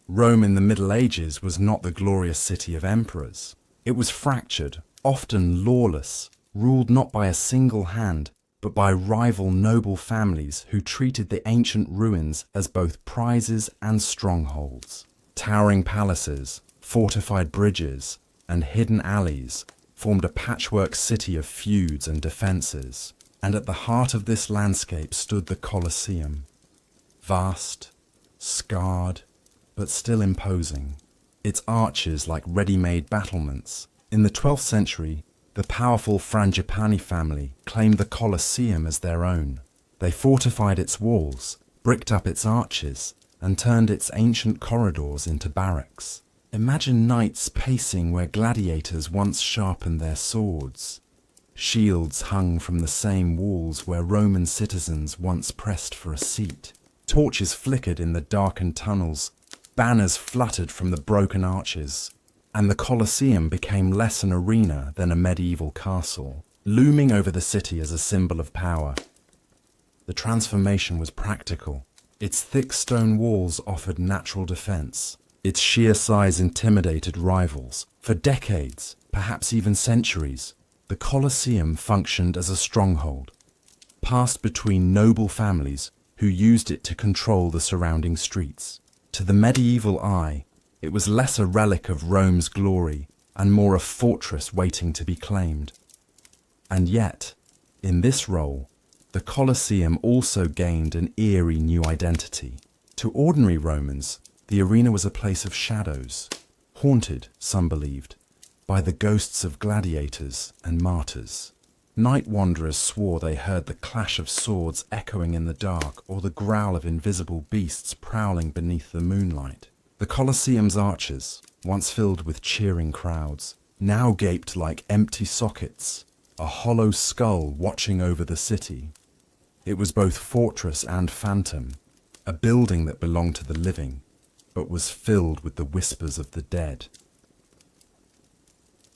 Rome in the Middle Ages was not the glorious city of emperors. It was fractured, often lawless, ruled not by a single hand, but by rival noble families who treated the ancient ruins as both prizes and strongholds. Towering palaces, fortified bridges, and hidden alleys formed a patchwork city of feuds and defences. And at the heart of this landscape stood the Colosseum. Vast, scarred, but still imposing. Its arches like ready-made battlements. In the 12th century, the powerful Frangipani family claimed the Colosseum as their own. They fortified its walls, bricked up its arches, and turned its ancient corridors into barracks. Imagine knights pacing where gladiators once sharpened their swords. Shields hung from the same walls where Roman citizens once pressed for a seat. Torches flickered in the darkened tunnels. Banners fluttered from the broken arches. And the Colosseum became less an arena than a medieval castle, looming over the city as a symbol of power. The transformation was practical. Its thick stone walls offered natural defense. Its sheer size intimidated rivals. For decades, perhaps even centuries, the Colosseum functioned as a stronghold, passed between noble families who used it to control the surrounding streets. To the medieval eye, it was less a relic of Rome's glory and more a fortress waiting to be claimed. And yet, in this role, the Colosseum also gained an eerie new identity. To ordinary Romans, the arena was a place of shadows, haunted, some believed, by the ghosts of gladiators and martyrs. Night wanderers swore they heard the clash of swords echoing in the dark or the growl of invisible beasts prowling beneath the moonlight. The Colosseum's arches, once filled with cheering crowds, now gaped like empty sockets, a hollow skull watching over the city. It was both fortress and phantom, a building that belonged to the living, but was filled with the whispers of the dead.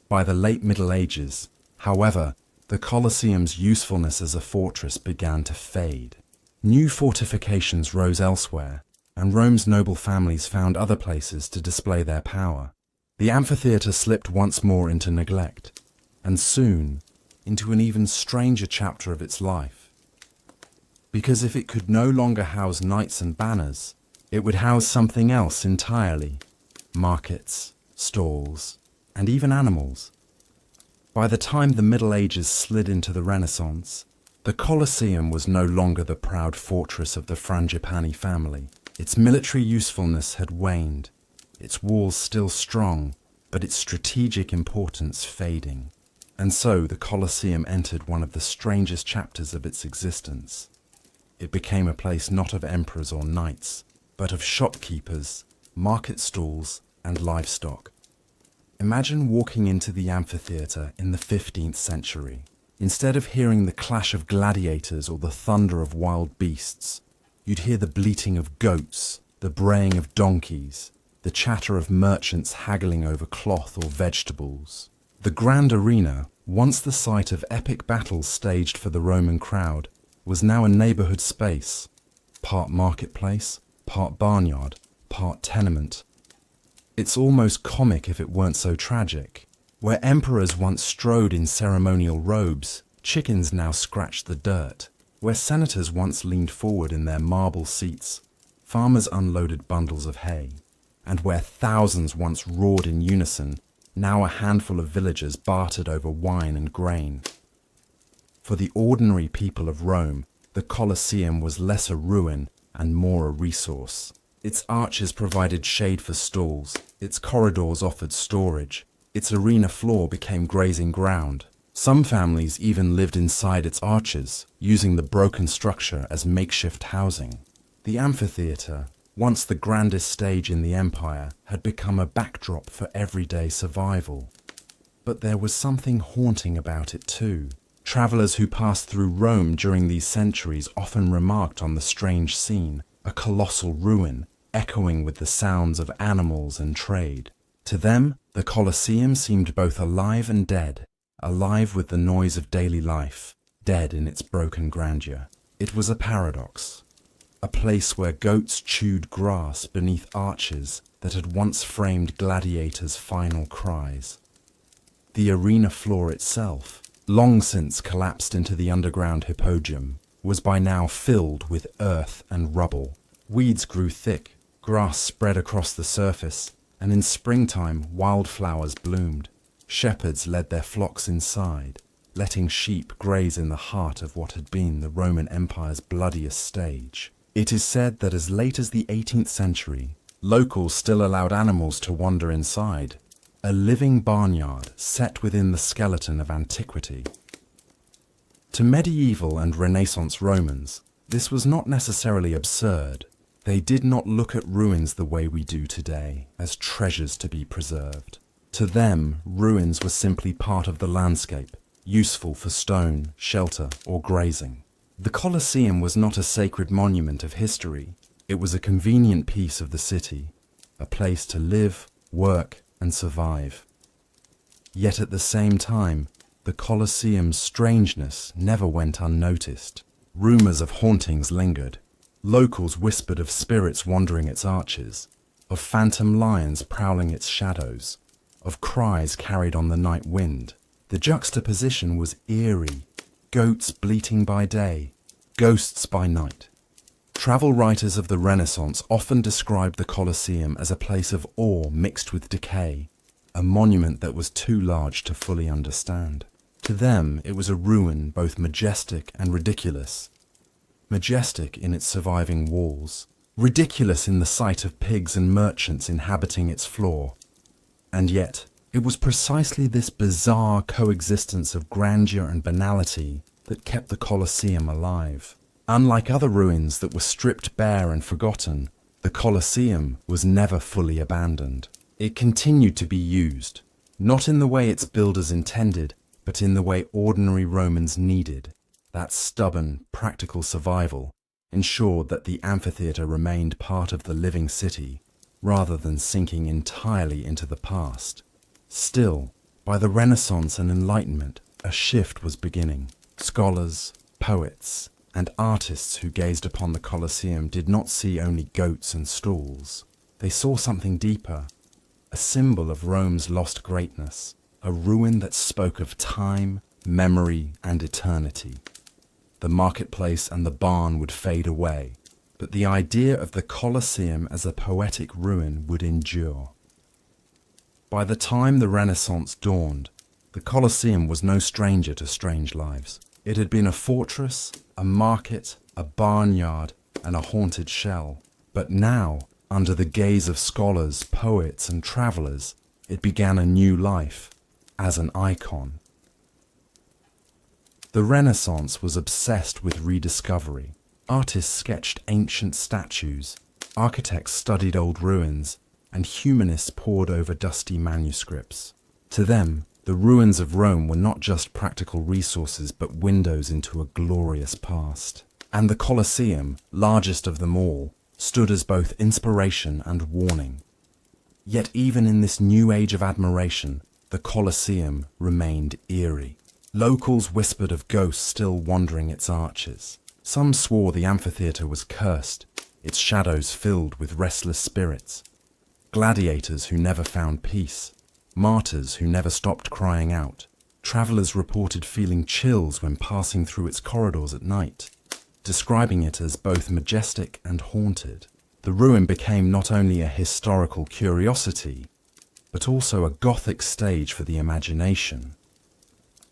By the late Middle Ages, however, the Colosseum's usefulness as a fortress began to fade. New fortifications rose elsewhere, and Rome's noble families found other places to display their power. The amphitheatre slipped once more into neglect, and soon into an even stranger chapter of its life. Because if it could no longer house knights and banners, it would house something else entirely: markets, stalls, and even animals. By the time the Middle Ages slid into the Renaissance, the Colosseum was no longer the proud fortress of the Frangipani family. Its military usefulness had waned, its walls still strong, but its strategic importance fading. And so the Colosseum entered one of the strangest chapters of its existence. It became a place not of emperors or knights, but of shopkeepers, market stalls, and livestock. Imagine walking into the amphitheatre in the 15th century. Instead of hearing the clash of gladiators or the thunder of wild beasts, you'd hear the bleating of goats, the braying of donkeys, the chatter of merchants haggling over cloth or vegetables. The grand arena, once the site of epic battles staged for the Roman crowd, was now a neighbourhood space, part marketplace, part barnyard, part tenement. It's almost comic if it weren't so tragic. Where emperors once strode in ceremonial robes, chickens now scratched the dirt. Where senators once leaned forward in their marble seats, farmers unloaded bundles of hay. And where thousands once roared in unison, now a handful of villagers bartered over wine and grain. For the ordinary people of Rome, the Colosseum was less a ruin and more a resource. Its arches provided shade for stalls, its corridors offered storage, its arena floor became grazing ground. Some families even lived inside its arches, using the broken structure as makeshift housing. The amphitheatre, once the grandest stage in the empire, had become a backdrop for everyday survival. But there was something haunting about it too. Travellers who passed through Rome during these centuries often remarked on the strange scene, a colossal ruin, echoing with the sounds of animals and trade. To them, the Colosseum seemed both alive and dead, alive with the noise of daily life, dead in its broken grandeur. It was a paradox, a place where goats chewed grass beneath arches that had once framed gladiators' final cries. The arena floor itself, long since collapsed into the underground hippodrome, was by now filled with earth and rubble. Weeds grew thick, grass spread across the surface, and in springtime wildflowers bloomed. Shepherds led their flocks inside, letting sheep graze in the heart of what had been the Roman Empire's bloodiest stage. It is said that as late as the 18th century, locals still allowed animals to wander inside, a living barnyard set within the skeleton of antiquity. To medieval and Renaissance Romans, this was not necessarily absurd. They did not look at ruins the way we do today, as treasures to be preserved. To them, ruins were simply part of the landscape, useful for stone, shelter, or grazing. The Colosseum was not a sacred monument of history. It was a convenient piece of the city, a place to live, work, and survive. Yet at the same time, the Colosseum's strangeness never went unnoticed. Rumours of hauntings lingered. Locals whispered of spirits wandering its arches, of phantom lions prowling its shadows, of cries carried on the night wind. The juxtaposition was eerie, goats bleating by day, ghosts by night. Travel writers of the Renaissance often described the Colosseum as a place of awe mixed with decay, a monument that was too large to fully understand. To them, it was a ruin both majestic and ridiculous. Majestic in its surviving walls, ridiculous in the sight of pigs and merchants inhabiting its floor. And yet, it was precisely this bizarre coexistence of grandeur and banality that kept the Colosseum alive. Unlike other ruins that were stripped bare and forgotten, the Colosseum was never fully abandoned. It continued to be used, not in the way its builders intended, but in the way ordinary Romans needed. That stubborn, practical survival ensured that the amphitheatre remained part of the living city, rather than sinking entirely into the past. Still, by the Renaissance and Enlightenment, a shift was beginning. Scholars, poets, and artists who gazed upon the Colosseum did not see only goats and stalls. They saw something deeper, a symbol of Rome's lost greatness, a ruin that spoke of time, memory, and eternity. The marketplace and the barn would fade away, but the idea of the Colosseum as a poetic ruin would endure. By the time the Renaissance dawned, the Colosseum was no stranger to strange lives. It had been a fortress, a market, a barnyard, and a haunted shell. But now, under the gaze of scholars, poets, and travelers, it began a new life, as an icon. The Renaissance was obsessed with rediscovery. Artists sketched ancient statues, architects studied old ruins, and humanists pored over dusty manuscripts. To them, the ruins of Rome were not just practical resources but windows into a glorious past. And the Colosseum, largest of them all, stood as both inspiration and warning. Yet even in this new age of admiration, the Colosseum remained eerie. Locals whispered of ghosts still wandering its arches. Some swore the amphitheatre was cursed, its shadows filled with restless spirits. Gladiators who never found peace, martyrs who never stopped crying out. Travellers reported feeling chills when passing through its corridors at night, describing it as both majestic and haunted. The ruin became not only a historical curiosity, but also a Gothic stage for the imagination.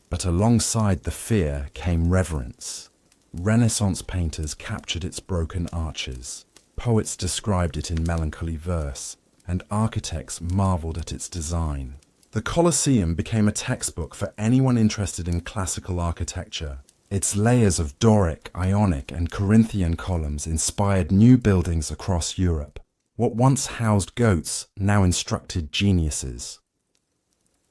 But alongside the fear came reverence. Renaissance painters captured its broken arches, poets described it in melancholy verse, and architects marveled at its design. The Colosseum became a textbook for anyone interested in classical architecture. Its layers of Doric, Ionic, and Corinthian columns inspired new buildings across Europe. What once housed goats now instructed geniuses.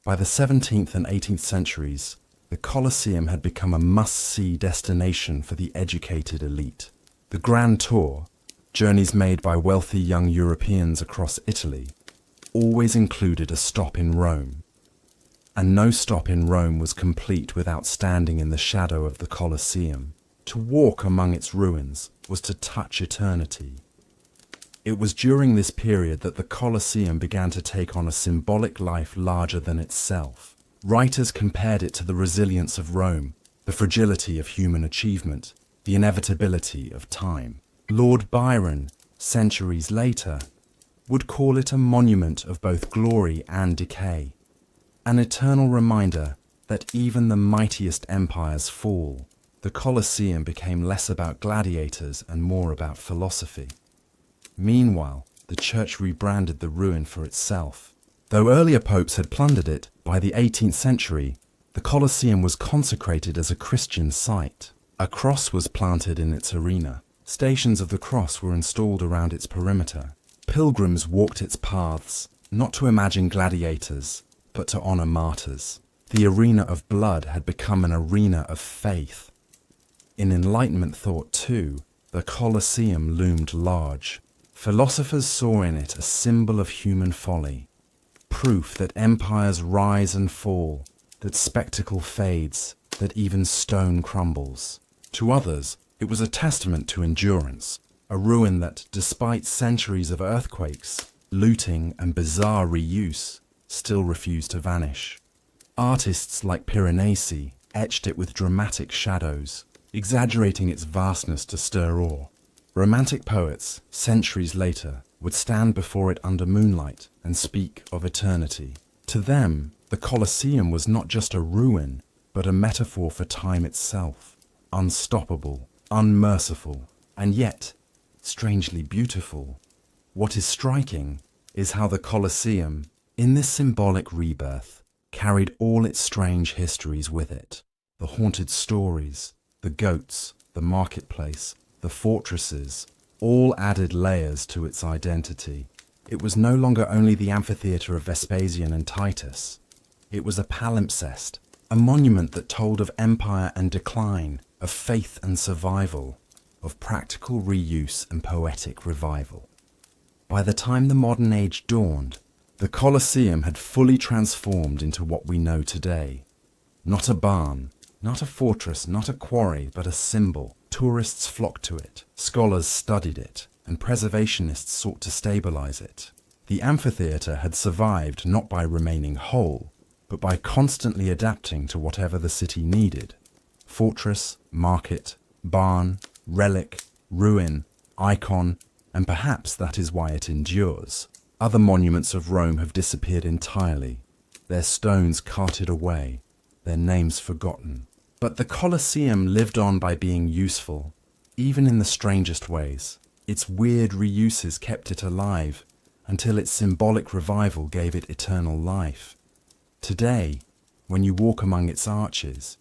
By the 17th and 18th centuries, the Colosseum had become a must-see destination for the educated elite. The Grand Tour, journeys made by wealthy young Europeans across Italy, always included a stop in Rome. And no stop in Rome was complete without standing in the shadow of the Colosseum. To walk among its ruins was to touch eternity. It was during this period that the Colosseum began to take on a symbolic life larger than itself. Writers compared it to the resilience of Rome, the fragility of human achievement, the inevitability of time. Lord Byron, centuries later, would call it a monument of both glory and decay, an eternal reminder that even the mightiest empires fall. The Colosseum became less about gladiators and more about philosophy. Meanwhile, the church rebranded the ruin for itself. Though earlier popes had plundered it, by the 18th century, the Colosseum was consecrated as a Christian site. A cross was planted in its arena. Stations of the cross were installed around its perimeter. Pilgrims walked its paths, not to imagine gladiators, but to honor martyrs. The arena of blood had become an arena of faith. In Enlightenment thought, too, the Colosseum loomed large. Philosophers saw in it a symbol of human folly, proof that empires rise and fall, that spectacle fades, that even stone crumbles. To others, it was a testament to endurance, a ruin that, despite centuries of earthquakes, looting, and bizarre reuse, still refused to vanish. Artists like Piranesi etched it with dramatic shadows, exaggerating its vastness to stir awe. Romantic poets, centuries later, would stand before it under moonlight and speak of eternity. To them, the Colosseum was not just a ruin, but a metaphor for time itself, unstoppable, unmerciful, and yet strangely beautiful. What is striking is how the Colosseum, in this symbolic rebirth, carried all its strange histories with it. The haunted stories, the goats, the marketplace, the fortresses, all added layers to its identity. It was no longer only the amphitheatre of Vespasian and Titus. It was a palimpsest, a monument that told of empire and decline, of faith and survival, of practical reuse and poetic revival. By the time the modern age dawned, the Colosseum had fully transformed into what we know today. Not a barn, not a fortress, not a quarry, but a symbol. Tourists flocked to it, scholars studied it, and preservationists sought to stabilize it. The amphitheatre had survived not by remaining whole, but by constantly adapting to whatever the city needed. Fortress, market, barn, relic, ruin, icon, and perhaps that is why it endures. Other monuments of Rome have disappeared entirely, their stones carted away, their names forgotten. But the Colosseum lived on by being useful, even in the strangest ways. Its weird reuses kept it alive, until its symbolic revival gave it eternal life. Today, when you walk among its arches,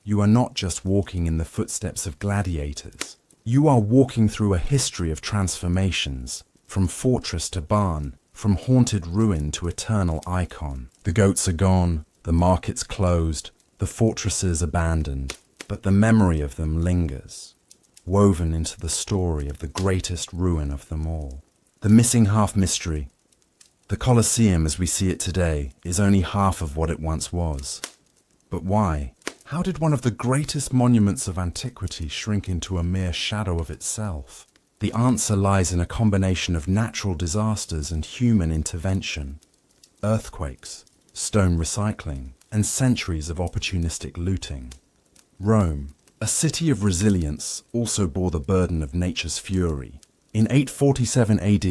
you are not just walking in the footsteps of gladiators. You are walking through a history of transformations, from fortress to barn, from haunted ruin to eternal icon. The goats are gone, the markets closed, the fortresses abandoned, but the memory of them lingers, woven into the story of the greatest ruin of them all. The missing half mystery. The Colosseum as we see it today is only half of what it once was. But why? How did one of the greatest monuments of antiquity shrink into a mere shadow of itself? The answer lies in a combination of natural disasters and human intervention. Earthquakes, stone recycling, and centuries of opportunistic looting. Rome, a city of resilience, also bore the burden of nature's fury. In 847 AD,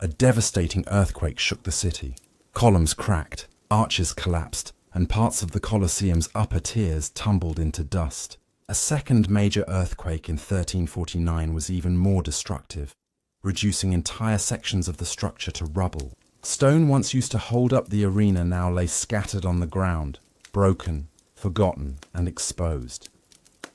a devastating earthquake shook the city. Columns cracked, arches collapsed, and parts of the Colosseum's upper tiers tumbled into dust. A second major earthquake in 1349 was even more destructive, reducing entire sections of the structure to rubble. Stone once used to hold up the arena now lay scattered on the ground, broken, forgotten, and exposed.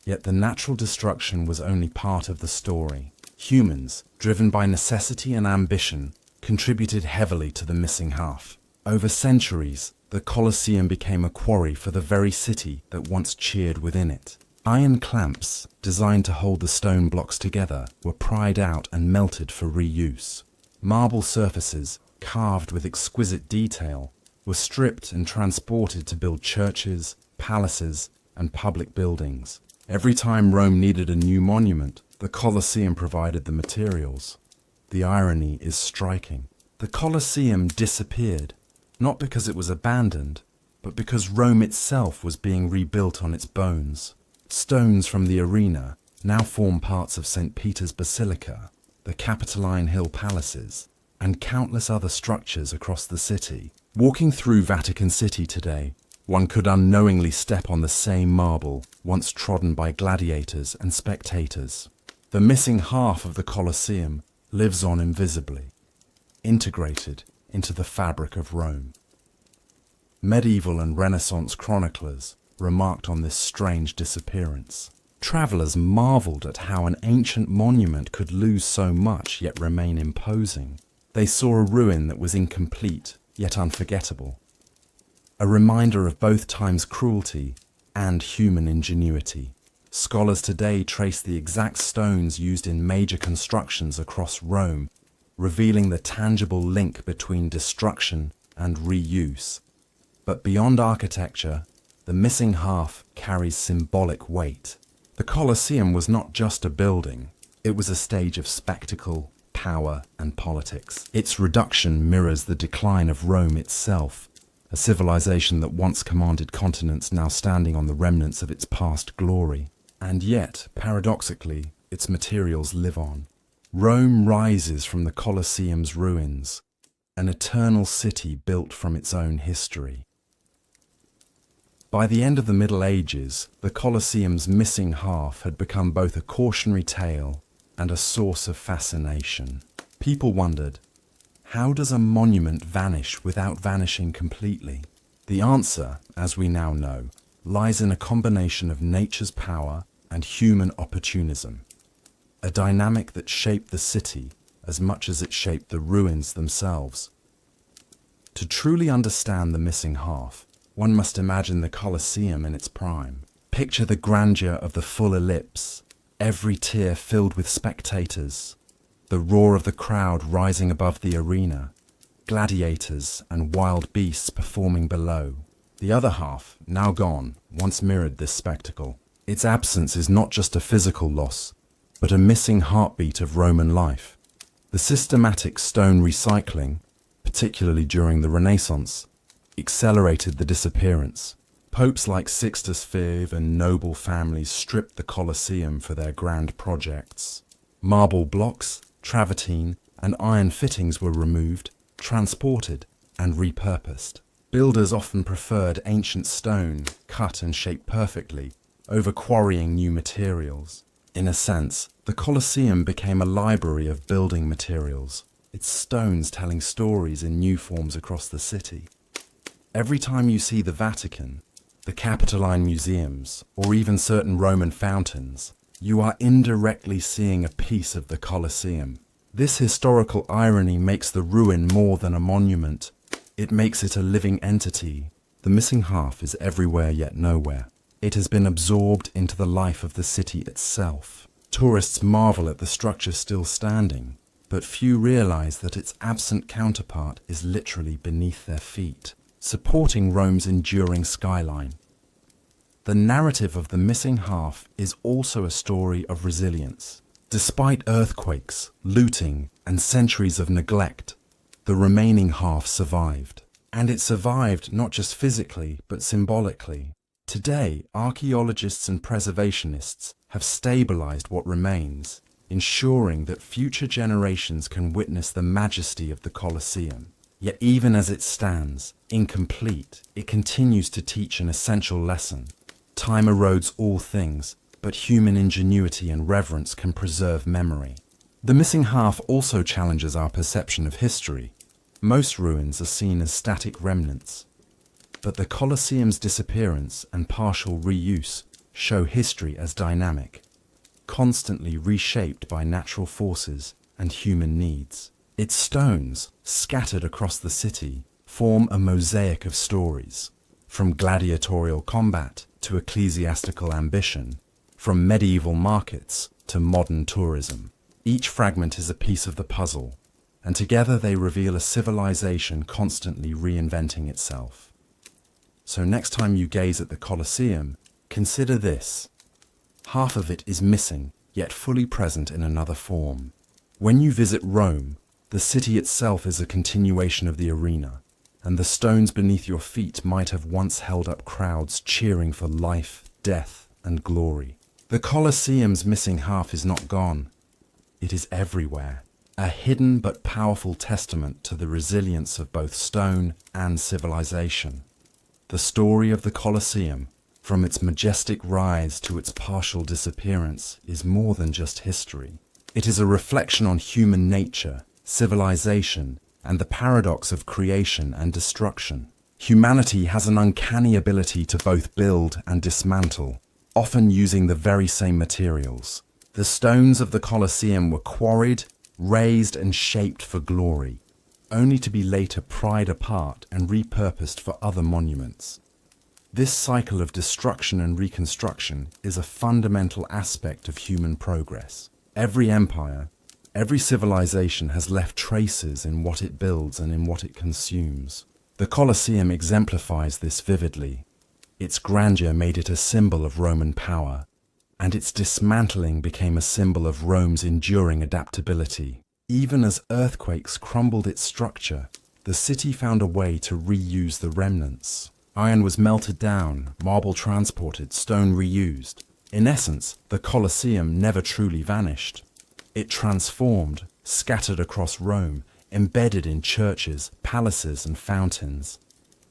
Yet the natural destruction was only part of the story. Humans, driven by necessity and ambition, contributed heavily to the missing half. Over centuries, the Colosseum became a quarry for the very city that once cheered within it. Iron clamps, designed to hold the stone blocks together, were pried out and melted for reuse. Marble surfaces, carved with exquisite detail, were stripped and transported to build churches, palaces, and public buildings. Every time Rome needed a new monument, the Colosseum provided the materials. The irony is striking. The Colosseum disappeared, not because it was abandoned, but because Rome itself was being rebuilt on its bones. Stones from the arena now form parts of St. Peter's Basilica, the Capitoline Hill palaces, and countless other structures across the city. Walking through Vatican City today, one could unknowingly step on the same marble once trodden by gladiators and spectators. The missing half of the Colosseum lives on invisibly, integrated into the fabric of Rome. Medieval and Renaissance chroniclers remarked on this strange disappearance. Travelers marveled at how an ancient monument could lose so much yet remain imposing. They saw a ruin that was incomplete yet unforgettable, a reminder of both time's cruelty and human ingenuity. Scholars today trace the exact stones used in major constructions across Rome, revealing the tangible link between destruction and reuse. But beyond architecture, the missing half carries symbolic weight. The Colosseum was not just a building, it was a stage of spectacle, power, and politics. Its reduction mirrors the decline of Rome itself, a civilization that once commanded continents now standing on the remnants of its past glory. And yet, paradoxically, its materials live on. Rome rises from the Colosseum's ruins, an eternal city built from its own history. By the end of the Middle Ages, the Colosseum's missing half had become both a cautionary tale and a source of fascination. People wondered, how does a monument vanish without vanishing completely? The answer, as we now know, lies in a combination of nature's power and human opportunism, a dynamic that shaped the city as much as it shaped the ruins themselves. To truly understand the missing half, one must imagine the Colosseum in its prime. Picture the grandeur of the full ellipse, every tier filled with spectators, the roar of the crowd rising above the arena, gladiators and wild beasts performing below. The other half, now gone, once mirrored this spectacle. Its absence is not just a physical loss, but a missing heartbeat of Roman life. The systematic stone recycling, particularly during the Renaissance, accelerated the disappearance. Popes like Sixtus V and noble families stripped the Colosseum for their grand projects. Marble blocks, travertine, and iron fittings were removed, transported, and repurposed. Builders often preferred ancient stone, cut and shaped perfectly, over quarrying new materials. In a sense, the Colosseum became a library of building materials, its stones telling stories in new forms across the city. Every time you see the Vatican, the Capitoline museums, or even certain Roman fountains, you are indirectly seeing a piece of the Colosseum. This historical irony makes the ruin more than a monument. It makes it a living entity. The missing half is everywhere yet nowhere. It has been absorbed into the life of the city itself. Tourists marvel at the structure still standing, but few realize that its absent counterpart is literally beneath their feet, supporting Rome's enduring skyline. The narrative of the missing half is also a story of resilience. Despite earthquakes, looting, and centuries of neglect, the remaining half survived. And it survived not just physically, but symbolically. Today, archaeologists and preservationists have stabilized what remains, ensuring that future generations can witness the majesty of the Colosseum. Yet even as it stands, incomplete, it continues to teach an essential lesson. Time erodes all things, but human ingenuity and reverence can preserve memory. The missing half also challenges our perception of history. Most ruins are seen as static remnants, but the Colosseum's disappearance and partial reuse show history as dynamic, constantly reshaped by natural forces and human needs. Its stones, scattered across the city, form a mosaic of stories, from gladiatorial combat to ecclesiastical ambition, from medieval markets to modern tourism. Each fragment is a piece of the puzzle, and together they reveal a civilization constantly reinventing itself. So next time you gaze at the Colosseum, consider this. Half of it is missing, yet fully present in another form. When you visit Rome, the city itself is a continuation of the arena, and the stones beneath your feet might have once held up crowds cheering for life, death, and glory. The Colosseum's missing half is not gone. It is everywhere, a hidden but powerful testament to the resilience of both stone and civilization. The story of the Colosseum, from its majestic rise to its partial disappearance, is more than just history. It is a reflection on human nature, civilization, and the paradox of creation and destruction. Humanity has an uncanny ability to both build and dismantle, often using the very same materials. The stones of the Colosseum were quarried, raised, and shaped for glory, only to be later pried apart and repurposed for other monuments. This cycle of destruction and reconstruction is a fundamental aspect of human progress. Every empire, every civilization has left traces in what it builds and in what it consumes. The Colosseum exemplifies this vividly. Its grandeur made it a symbol of Roman power, and its dismantling became a symbol of Rome's enduring adaptability. Even as earthquakes crumbled its structure, the city found a way to reuse the remnants. Iron was melted down, marble transported, stone reused. In essence, the Colosseum never truly vanished. It transformed, scattered across Rome, embedded in churches, palaces, and fountains.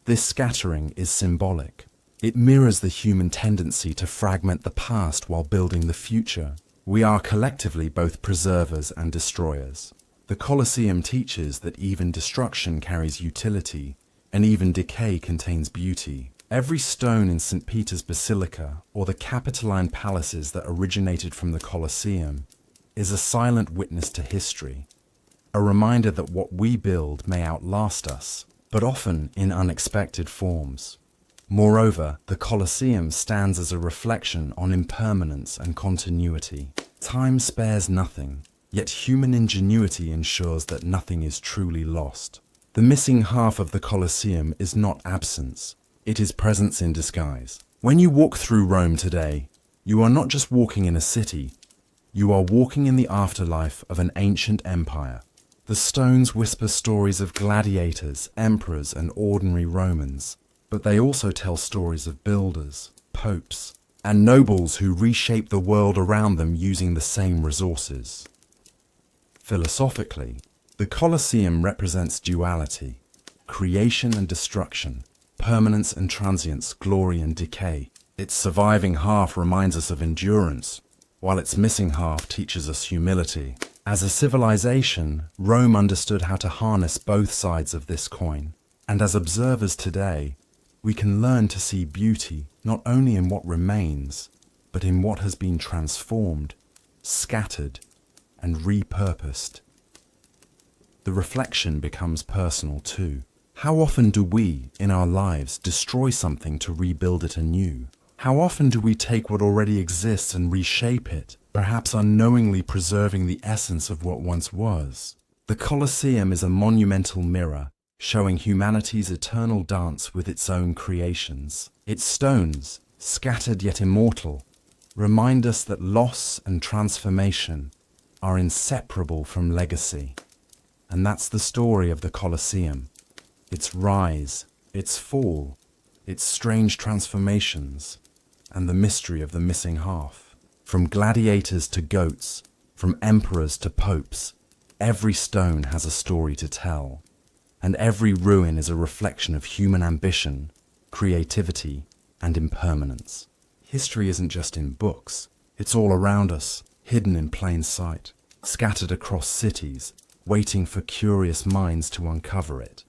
This scattering is symbolic. It mirrors the human tendency to fragment the past while building the future. We are collectively both preservers and destroyers. The Colosseum teaches that even destruction carries utility, and even decay contains beauty. Every stone in St. Peter's Basilica, or the Capitoline palaces that originated from the Colosseum, is a silent witness to history, a reminder that what we build may outlast us, but often in unexpected forms. Moreover, the Colosseum stands as a reflection on impermanence and continuity. Time spares nothing, yet human ingenuity ensures that nothing is truly lost. The missing half of the Colosseum is not absence, it is presence in disguise. When you walk through Rome today, you are not just walking in a city, you are walking in the afterlife of an ancient empire. The stones whisper stories of gladiators, emperors, and ordinary Romans, but they also tell stories of builders, popes, and nobles who reshaped the world around them using the same resources. Philosophically, the Colosseum represents duality, creation and destruction, permanence and transience, glory and decay. Its surviving half reminds us of endurance, while its missing half teaches us humility. As a civilization, Rome understood how to harness both sides of this coin. And as observers today, we can learn to see beauty not only in what remains, but in what has been transformed, scattered, and repurposed. The reflection becomes personal too. How often do we, in our lives, destroy something to rebuild it anew? How often do we take what already exists and reshape it, perhaps unknowingly preserving the essence of what once was? The Colosseum is a monumental mirror, showing humanity's eternal dance with its own creations. Its stones, scattered yet immortal, remind us that loss and transformation are inseparable from legacy. And that's the story of the Colosseum. Its rise, its fall, its strange transformations, and the mystery of the missing half. From gladiators to goats, from emperors to popes, every stone has a story to tell, and every ruin is a reflection of human ambition, creativity, and impermanence. History isn't just in books, it's all around us, hidden in plain sight, scattered across cities, waiting for curious minds to uncover it.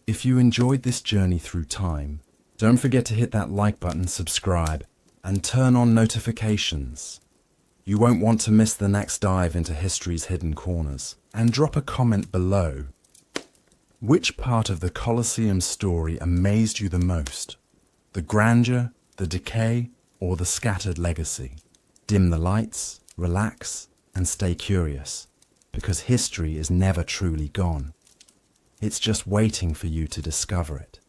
If you enjoyed this journey through time, don't forget to hit that like button, subscribe, and turn on notifications. You won't want to miss the next dive into history's hidden corners. And drop a comment below. Which part of the Colosseum story amazed you the most? The grandeur, the decay, or the scattered legacy? Dim the lights, relax, and stay curious, because history is never truly gone. It's just waiting for you to discover it.